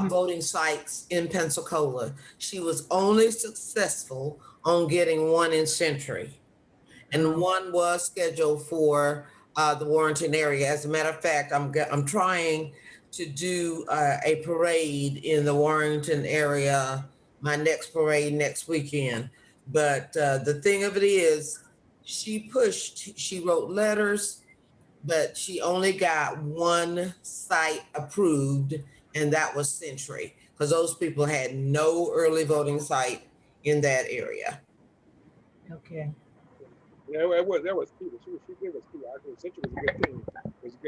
voting sites in Pensacola. She was only successful on getting 1 in Century, and 1 was scheduled for the Warrenton area. As a matter of fact, I'm trying to do a parade in the Warrenton area, my next parade next weekend. But the thing of it is, she wrote letters but she only got one site approved, and that was Century, because those people had no early voting site in that area. Okay. Yeah, that was key. She did was key. Actually, Central was a good thing. It was a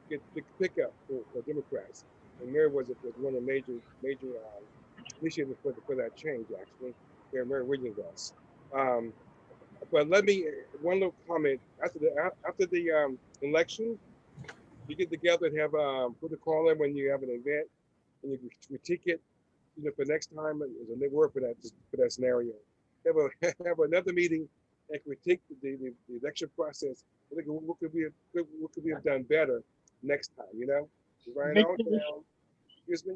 good pickup for Democrats. And Mary was one of the major initiatives for that change. Actually, where Mary Williams was. But let me one little comment after the election. You get together and have put a call in when you have an event and you critique it. For next time, there's a new word for that scenario. Have another meeting and critique the election process. What could we have done better next time? Right on down. Excuse me.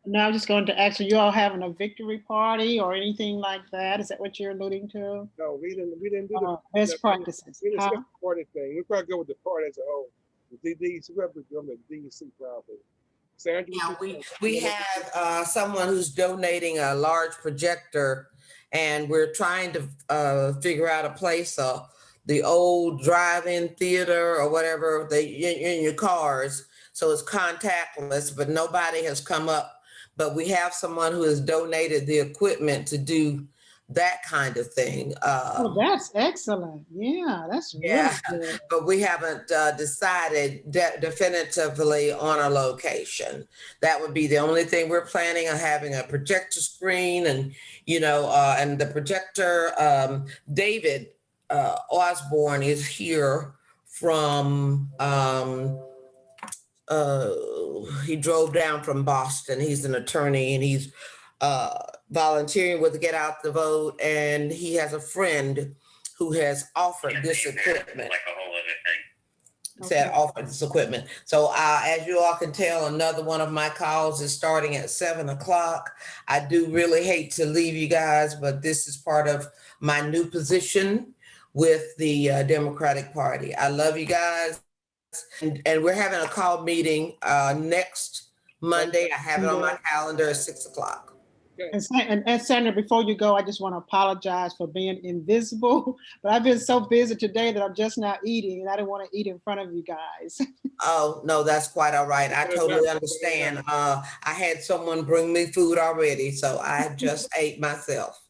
Now I'm just going to ask, are you all having a victory party or anything like that? Is that what you're alluding to? No, we didn't do the best practices. We didn't Huh? skip the party thing. We probably go with the party as a whole. The DDC, we have to go with the DDC probably. Sandra, Yeah, we have someone who's donating a large projector, and we're trying to figure out a place, the old drive-in theater or whatever in your cars. So it's contactless, but nobody has come up. But we have someone who has donated the equipment to do that kind of thing. Oh, that's excellent. Yeah, that's Yeah, really good. but we haven't decided definitively on a location. That would be the only thing we're planning on, having a projector screen, and and the projector. David Osborne is here from. He drove down from Boston. He's an attorney, and he's volunteering with Get Out the Vote, and he has a friend who has offered this equipment. Like a whole other thing. Said offered this equipment. So as you all can tell, another one of my calls is starting at 7:00. I do really hate to leave you guys, but this is part of my new position with the Democratic Party. I love you guys. And we're having a call meeting next Monday. I have it on my calendar at 6:00. And Sandra, before you go, I just want to apologize for being invisible, but I've been so busy today that I'm just not eating, and I didn't want to eat in front of you guys. Oh, no, that's quite all right. I totally understand. I had someone bring me food already, so I just ate myself.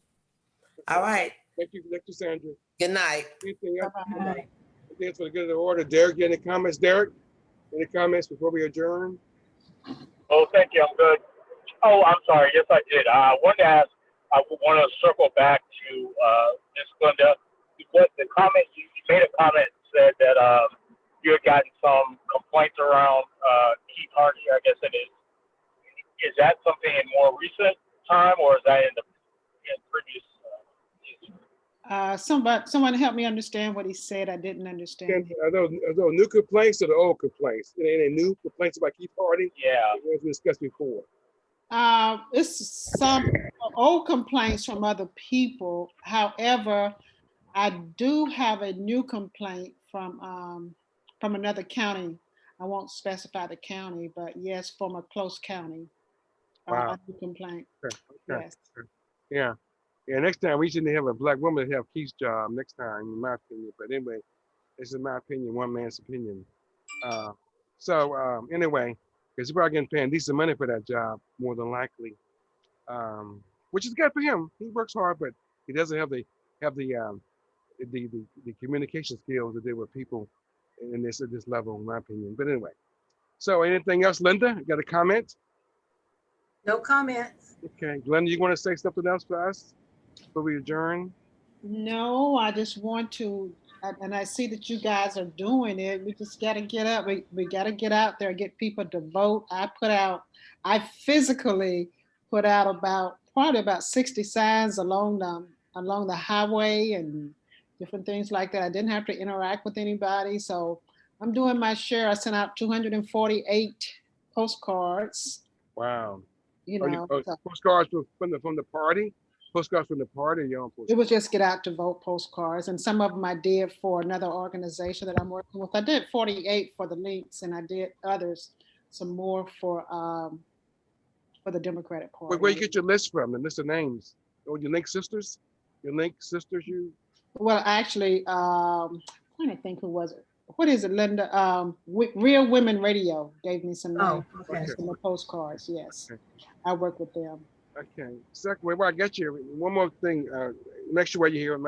All right. Thank you, Sandra. Good night. Anything else? Bye. Anything for the good of the order? Derek, any comments? Derek, any comments before we adjourn? Oh, thank you. I'm good. Oh, I'm sorry. Yes, I did. I wanted to ask, I want to circle back to Ms. Glenda. What the comment, you made a comment said that you had gotten some complaints around Keith Hardy, I guess it is. Is that something in more recent time, or is that in previous Someone help me understand what he said. I didn't understand. Are those new complaints or the old complaints? Any new complaints about Keith Hardy? Yeah. As we discussed before. It's some old complaints from other people. However, I do have a new complaint from another county. I won't specify the county, but yes, from a close county. Wow. A new complaint. Okay. Yes. Yeah. Yeah, next time we shouldn't have a black woman to have Keith's job next time, in my opinion. But anyway, this is my opinion, one man's opinion. Anyway, because he's probably getting paid decent money for that job, more than likely. Which is good for him. He works hard, but he doesn't have the communication skills to deal with people in this level, in my opinion. But anyway. So anything else, Linda? You got a comment? No comments. Okay. Linda, you want to say something else for us before we adjourn? No, I just want to, and I see that you guys are doing it. We just got to get up. We got to get out there, get people to vote. I physically put out probably about 60 signs along the highway and different things like that. I didn't have to interact with anybody. So I'm doing my share. I sent out 248 postcards. Wow. So Postcards from the party? Postcards from the party, your own postcards? It was just get out to vote postcards, and some of them I did for another organization that I'm working with. I did 48 for the Links, and I did some more for the Democratic Party. Where you get your list from? The list of names? Oh, your Link sisters? Your Link sisters? Well, actually, I'm trying to think who was it. what is it, Linda? Real Women Radio gave me some Oh, names, okay. some of the postcards. Yes, Okay. I work with them. Okay. Second, well, I get you. One more thing. Make sure you hear.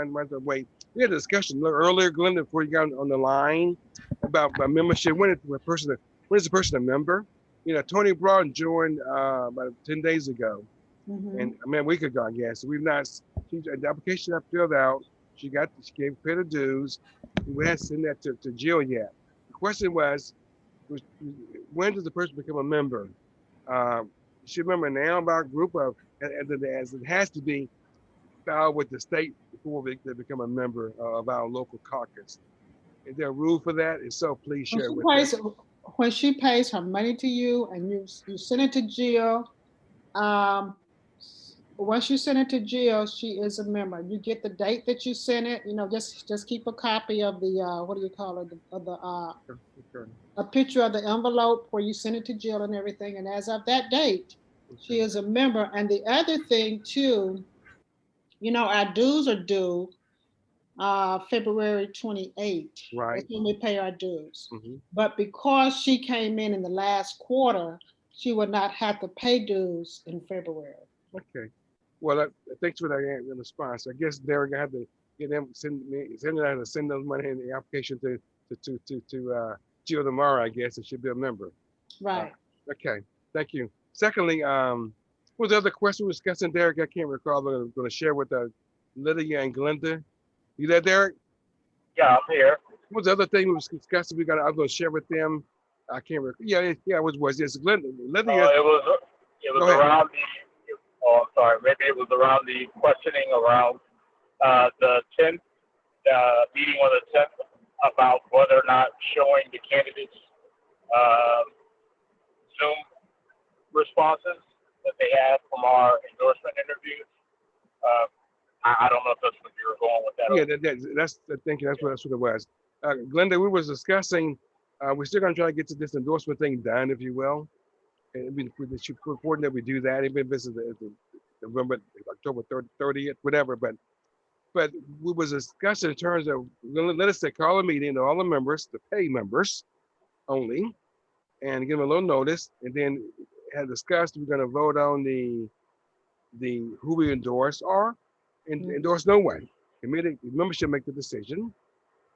Wait. We had a discussion a little earlier, Glenda, before you got on the line about membership. When is a person a member? You know, Tony Broad joined about 10 days ago, Mhm. and I mean a week ago, I guess. We've not. The application I filled out. She gave paid her dues. We haven't sent that to Jill yet. The question was, when does the person become a member? Should remember now about a group of, as it has to be filed with the state before they become a member of our local caucus. Is there a rule for that? If so, please share it with us. When she pays her money to you and you send it to Jill, once you send it to Jill, she is a member. You get the date that you sent it. You know, just keep a copy of the what do you call it? Okay. A picture of the envelope where you send it to Jill and everything. And as of that date, she is a member. And the other thing too, you know, our dues are due February 28th. Right. That's when we pay our dues. Mhm. But because she came in the last quarter, she would not have to pay dues in February. Okay. Well, thanks for that response. I guess Derek, I have to get them send those money in the application to Jill tomorrow. I guess it should be a member. Right. Okay. Thank you. Secondly, what was the other question we were discussing, Derek? I can't recall. I'm going to share with Lydia and Glenda. You there, Derek? Yeah, I'm here. What was the other thing we was discussing? I was going to share with them. I can't recall. Yeah. It was yes, Glenda. Lydia. It was around the. Oh, I'm sorry. Maybe it was around the questioning around the 10th meeting on the 10th about whether or not showing the candidates Zoom responses that they had from our endorsement interviews. I don't know if that's what you were going with that. Yeah, that's the thinking. That's what it was. Glenda, we was discussing. We're still going to try to get to this endorsement thing done, if you will. And it's important that we do that. Even if this is the November, October 30th, whatever. But we was discussing in terms of let us say call a meeting to all the members, the pay members only, and give them a little notice, and then had discussed we're going to vote on the who we endorse or endorse no one. Committee membership make the decision.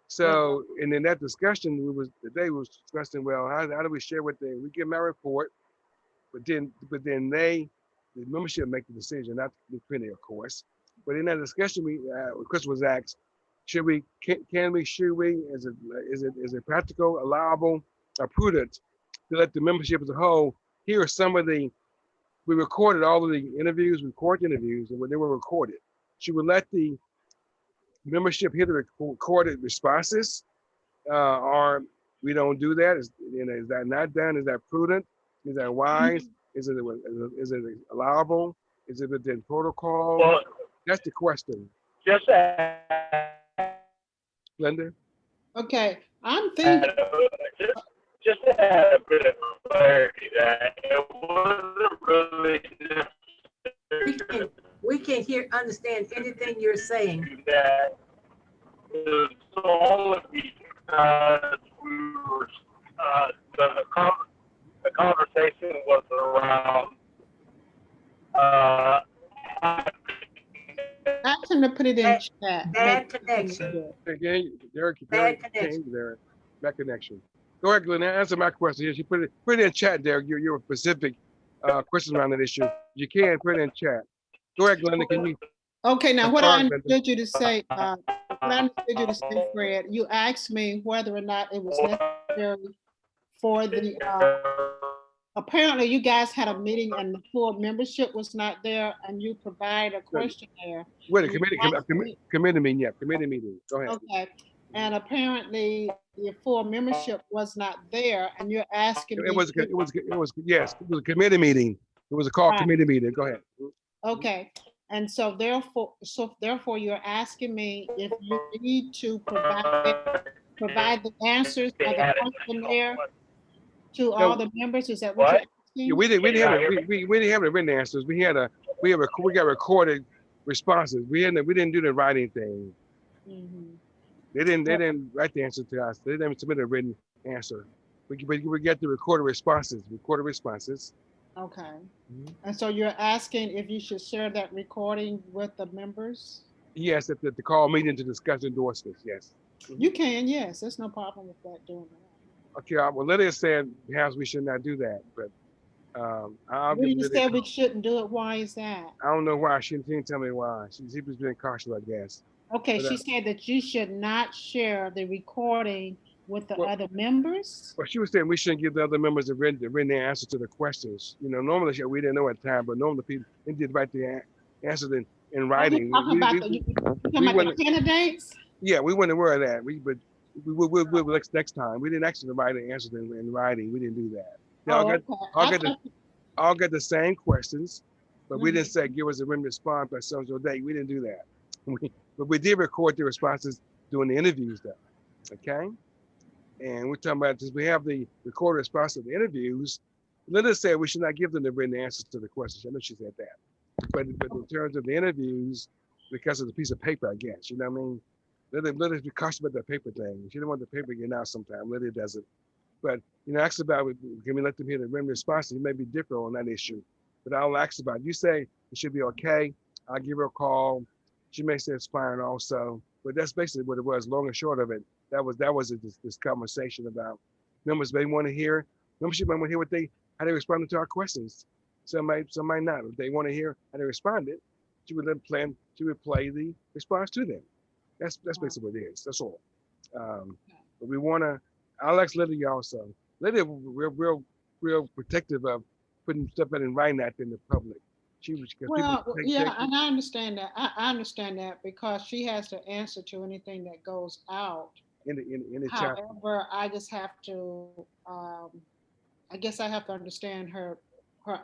So, and in that discussion, we was discussing, well, how do we share with them? We give them our report, but then the membership make the decision, not the committee, of course. But in that discussion, Chris was asked, should we, is it practical, allowable, or prudent to let the membership as a whole hear some of we recorded all of the interviews, and when they were recorded. Should we let the membership hear the recorded responses, or we don't do that? Is that not done? Is that prudent? Is that wise? Is it allowable? Is it within protocol? Well, that's the question. Just Linda? Okay, I'm thinking. Just to add a bit of clarity that it wasn't really necessary. We can't understand anything you're saying. That it was only because we were, the conversation was around Ask him to put it in chat. Bad connection. Again, Derek, Bad connection. There, bad connection. Go ahead, Glenn. Answer my question. Yes, you put it in chat, Derek. Your specific questions around that issue. You can put it in chat. Go ahead, Glenda. Can you? Okay, now what I understood you to say, Fred, you asked me whether or not it was necessary for the, apparently you guys had a meeting and the full membership was not there, and you provide a questionnaire. Wait, a committee meeting, yeah, committee meeting. Go ahead. Okay, and apparently your full membership was not there, and you're asking. It was yes, it was a committee meeting. It was a call committee meeting. Go ahead. Okay, and so therefore you're asking me if you need to provide the answers of the questionnaire to all the members. Is that what you're asking? Yeah, we didn't have the written answers. We got recorded responses. We didn't do the writing thing. Mm-hmm. They didn't write the answer to us. They didn't submit a written answer. We get the recorded responses. Okay. Mhm. And so you're asking if you should share that recording with the members? Yes, if the call meeting to discuss endorsements. Yes. Mhm. You can, yes. There's no problem with that doing that. Okay. Well, Lydia said perhaps we should not do that, but I'll give Lydia Lydia. said we shouldn't do it. Why is that? I don't know why. She didn't tell me why. She was being cautious, I guess. Okay, But she said that you should not share the recording with the well, other members. well, she was saying we shouldn't give the other members the written answer to the questions. You know, normally we didn't know at the time, but normally people they did write the answers in Are you writing. talking about the, you talking about the candidates? Yeah, we weren't aware of that. But next time we didn't actually write the answers in writing. We didn't do that. They Oh, okay. all get the same questions, but we didn't Mhm. say give us a written response by so date. We didn't do that. But we did record the responses during the interviews, though. Okay, and we're talking about this. We have the recorded response of the interviews. Linda said we should not give them the written answers to the questions. I know she said that, but in terms of the interviews, because of the piece of paper, I guess you know what I mean. Lydia's be cautious about that paper thing. She don't want the paper getting out sometime. Lydia doesn't. But ask about can we let them hear the written responses? It may be different on that issue. But I'll ask about it. You say it should be okay. I'll give her a call. She may say it's fine also. But that's basically what it was. Long and short of it, that was this conversation about members may want to hear. Membership might want to hear how they responded to our questions. Some might not. If they want to hear how they responded, she would play the response to them. That's basically what it is. That's all. But we want to. I'll ask Lydia also. Lydia, real protective of putting stuff in writing out in the public. She was Well, yeah, and I understand that. I understand that because she has to answer to anything that goes out. in the chat. However, I just have to, I guess I have to understand her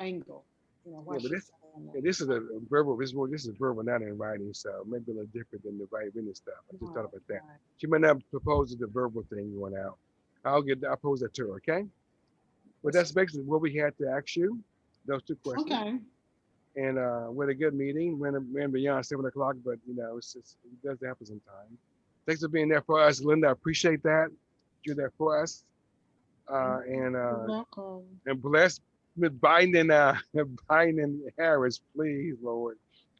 angle. You know, why Yeah, but she's saying that. this is a verbal. This is verbal, not in writing. So maybe a little different than the written stuff. I just thought about that. Right. She might not propose the verbal thing going out. I'll pose that to her. Okay. But that's basically what we had to ask you. Those two questions. Okay. And we had a good meeting. Ran beyond 7 o'clock, but it does happen sometimes. Thanks for being there for us, Linda. I appreciate that. You're there for us. You're welcome. And bless with Biden and Biden and Harris, please, Lord,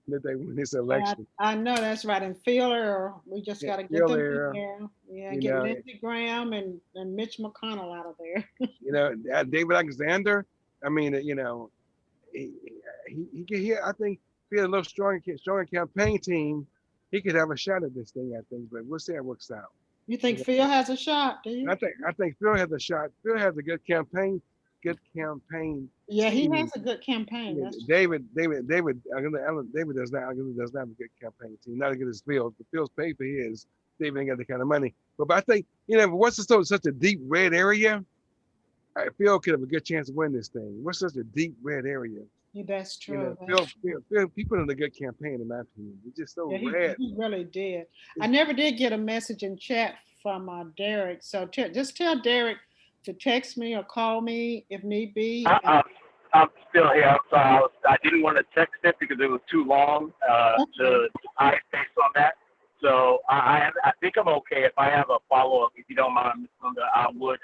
that they win this election. I know that's right. And Feeler, we just got to get them in there. Yeah, get Lindsey Graham and Mitch McConnell out of there. David Alexander. I mean, he I think if he had a little stronger campaign team, he could have a shot at this thing. I think, but we'll see how it works out. You think Phil has a shot? Do you? I think Phil has a shot. Phil has a good campaign. Yeah, he has a good campaign. Yeah, That's David does not have a good campaign team. Not as good as Phil. But Phil's paid for his. David ain't got the kind of money. But I think what's such a deep red area, Phil could have a good chance to win this thing. What's such a deep red area? Yeah, that's true. Phil, he put in a good campaign in my opinion. He's just so red. He really did. I never did get a message in chat from Derek. So just tell Derek to text me or call me if need be. I'm still here. So I didn't want to text it because it was too long to type based on that. So I think I'm okay. If I have a follow-up, if you don't mind, Ms. Linda, I would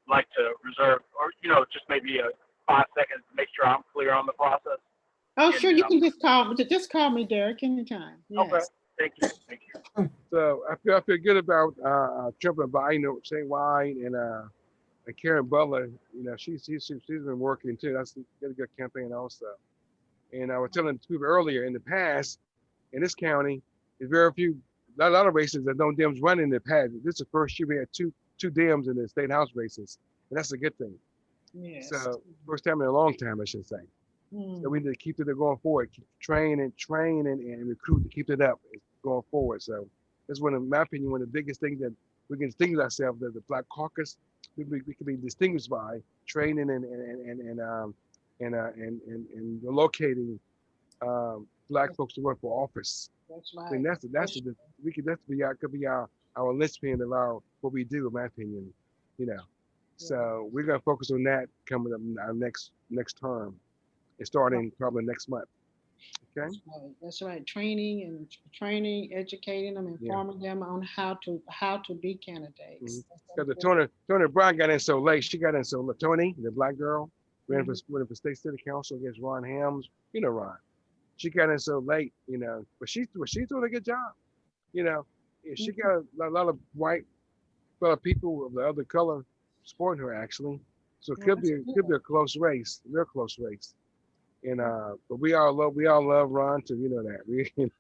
like to reserve, or just maybe 5 seconds to make sure I'm clear on the process. Oh, sure. You can just call me, Derek, anytime. Yes. Okay. Thank you. So I feel good about Trump and Biden, statewide, and Karen Butler. She's been working too. That's got a good campaign also. And I was telling people earlier, in the past, in this county, there's very few, not a lot of races that no Dems run in the past. This is the first year we had two Dems in the state house races, and that's a good thing. Yes. So first time in a long time, I should say. So we need to keep it going forward, keep train and recruit to keep it up going forward. So that's in my opinion, one of the biggest things that we can distinguish ourselves as the Black Caucus. We can be distinguished by training and locating Black folks to run for office. That's right. I think that could be our linchpin of what we do, in my opinion. So we're gonna focus on that coming up our next term. It's starting probably next month. Okay. That's right. Training, educating them, Yeah. informing them on how to be candidates. That's Because the important. Tony Brown got in so late. She got in so late. Tony, the black girl, ran Mhm. for state city council against Ron Helms. You know Ron. She got in so late, but she's doing a good job. Yeah, she got a lot of white fellow people of the other color supporting her actually. So it Well, could that's be a close race, real close race. And but we all love Ron too. You know that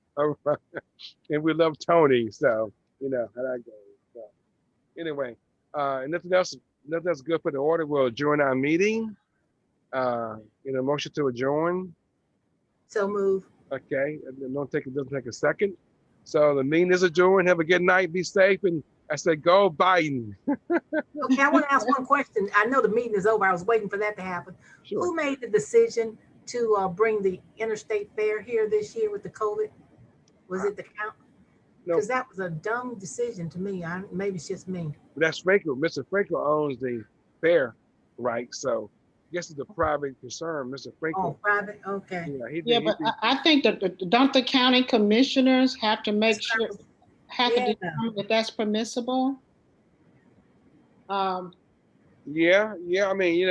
and we love Tony. So how that goes. So anyway, nothing else good for the order. We'll adjourn our meeting. Motion to adjourn. So move. Okay, and doesn't take a second. So the meeting is adjourned. Have a good night. Be safe. And I said, go Biden. Okay, I want to ask one question. I know the meeting is over. I was waiting for that to happen. Sure. Who made the decision to bring the interstate fair here this year with the COVID? Was it the count? No, Because that was a dumb decision to me. Maybe it's just me. that's Franco. Mr. Franco owns the fair, right? So I guess it's a private concern, Mr. Oh, Franco. private. Okay. Yeah, but I think that don't the county commissioners have to make sure, have to Yeah. determine if that's permissible? Yeah. I mean,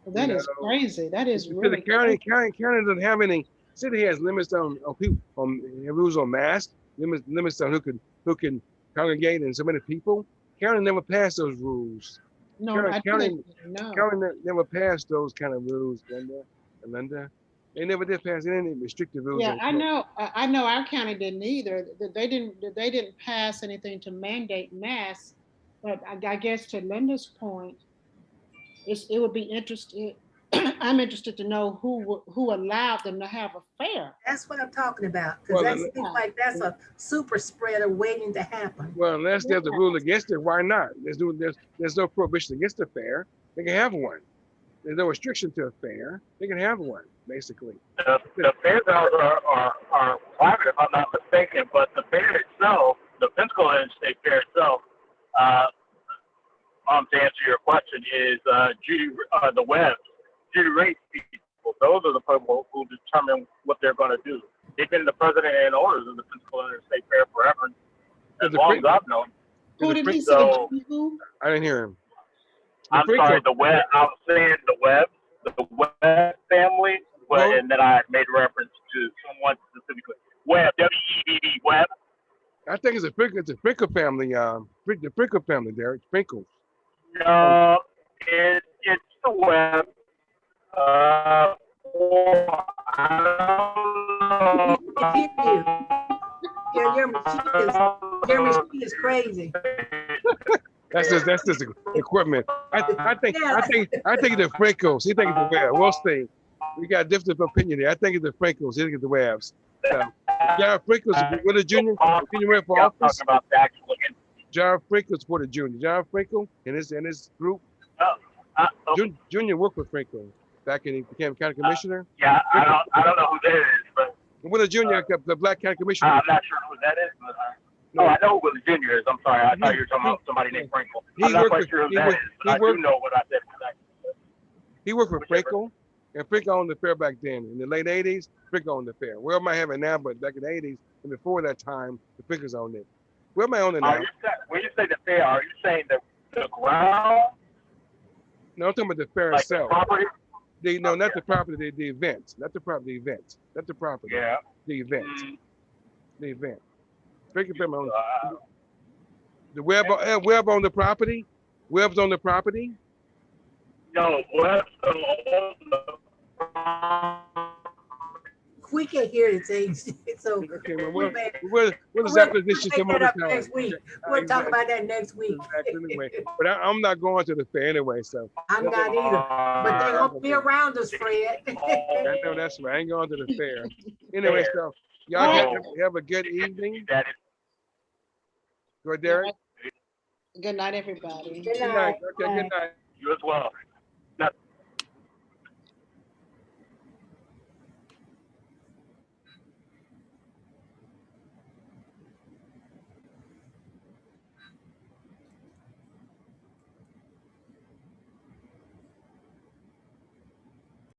That is crazy. That is because really the county crazy. doesn't have any. City has limits on people, on rules on masks, limits on who can congregate and so many people. County never passed those rules. No, County, I county, think no. county never passed those kind of rules, Linda. They never did pass any restrictive rules. Yeah, I know. I know our county didn't either. They didn't pass anything to mandate masks. But I guess to Linda's point, it would be interesting. I'm interested to know who allowed them to have a fair. That's what I'm talking about. Because Well, that seems like that's a super spreader waiting to happen. Well, unless there's a rule against it, why not? There's no prohibition against the fair. They can have one. There's no restriction to a fair. They can have one, basically. The fair grounds are private, if I'm not mistaken, but the fair itself, the Pensacola Interstate Fair itself, to answer your question, is the Webbs, Judy Race people. Those are the people who determine what they're going to do. They've been the president and owners of the Pensacola Interstate Fair forever, as long as I've known. Who did he say? So, Who? I didn't hear him. I'm sorry, the Webb. I was saying the Webb family, and then I made reference to someone specifically. Webb, W-E-B-B, Webb. I think it's a Sprinkle family. The Sprinkle family, Derek Sprinkle. No, it's the Webb. I Your machine is crazy. That's just equipment. I think the Sprinkles. He thinks the Webb. We'll see. We got a different opinion there. I think it's the Sprinkles. He thinks it's the Webbs. John Sprinkles, what a junior ran for office. Talking about the actual. John Sprinkle supported Junior. John Sprinkle and his group. Okay. Junior worked with Sprinkle back in he became county commissioner. Yeah, I don't know who that is, but Willie Junior, the black county commissioner. I'm not sure who that is, but no, I know who Willie Junior is. I'm sorry, I thought you were talking about somebody named Sprinkle. I'm not quite sure who that is, but I do know what I said. He worked with Sprinkle, and Sprinkle owned the fair back then. In the late '80s, Sprinkle owned the fair. Well, might have it now, but back in the '80s and before that time, the Sprinkles owned it. Where am I on it now? When you say the fair, are you saying the ground? No, I'm talking about the fair like itself. The property? No, not the property, the event. Not the property, the event. Not the property. Yeah. The event. The event. Sprinkle family owns the Webb on the property? Webb's on the property? No, Webb's on the We can't hear it. So okay, well, what is that position we'll some take that other up time? next week. We'll talk about that next week. Anyway, but I'm not going to the fair anyway, so. I'm not either. But they're gonna be around us, Fred. I know that's right. I ain't going to the fair. Anyway, so y'all have a good evening. Go, Derek. Good night, everybody. Good Good night. night. Okay, good night. You as well.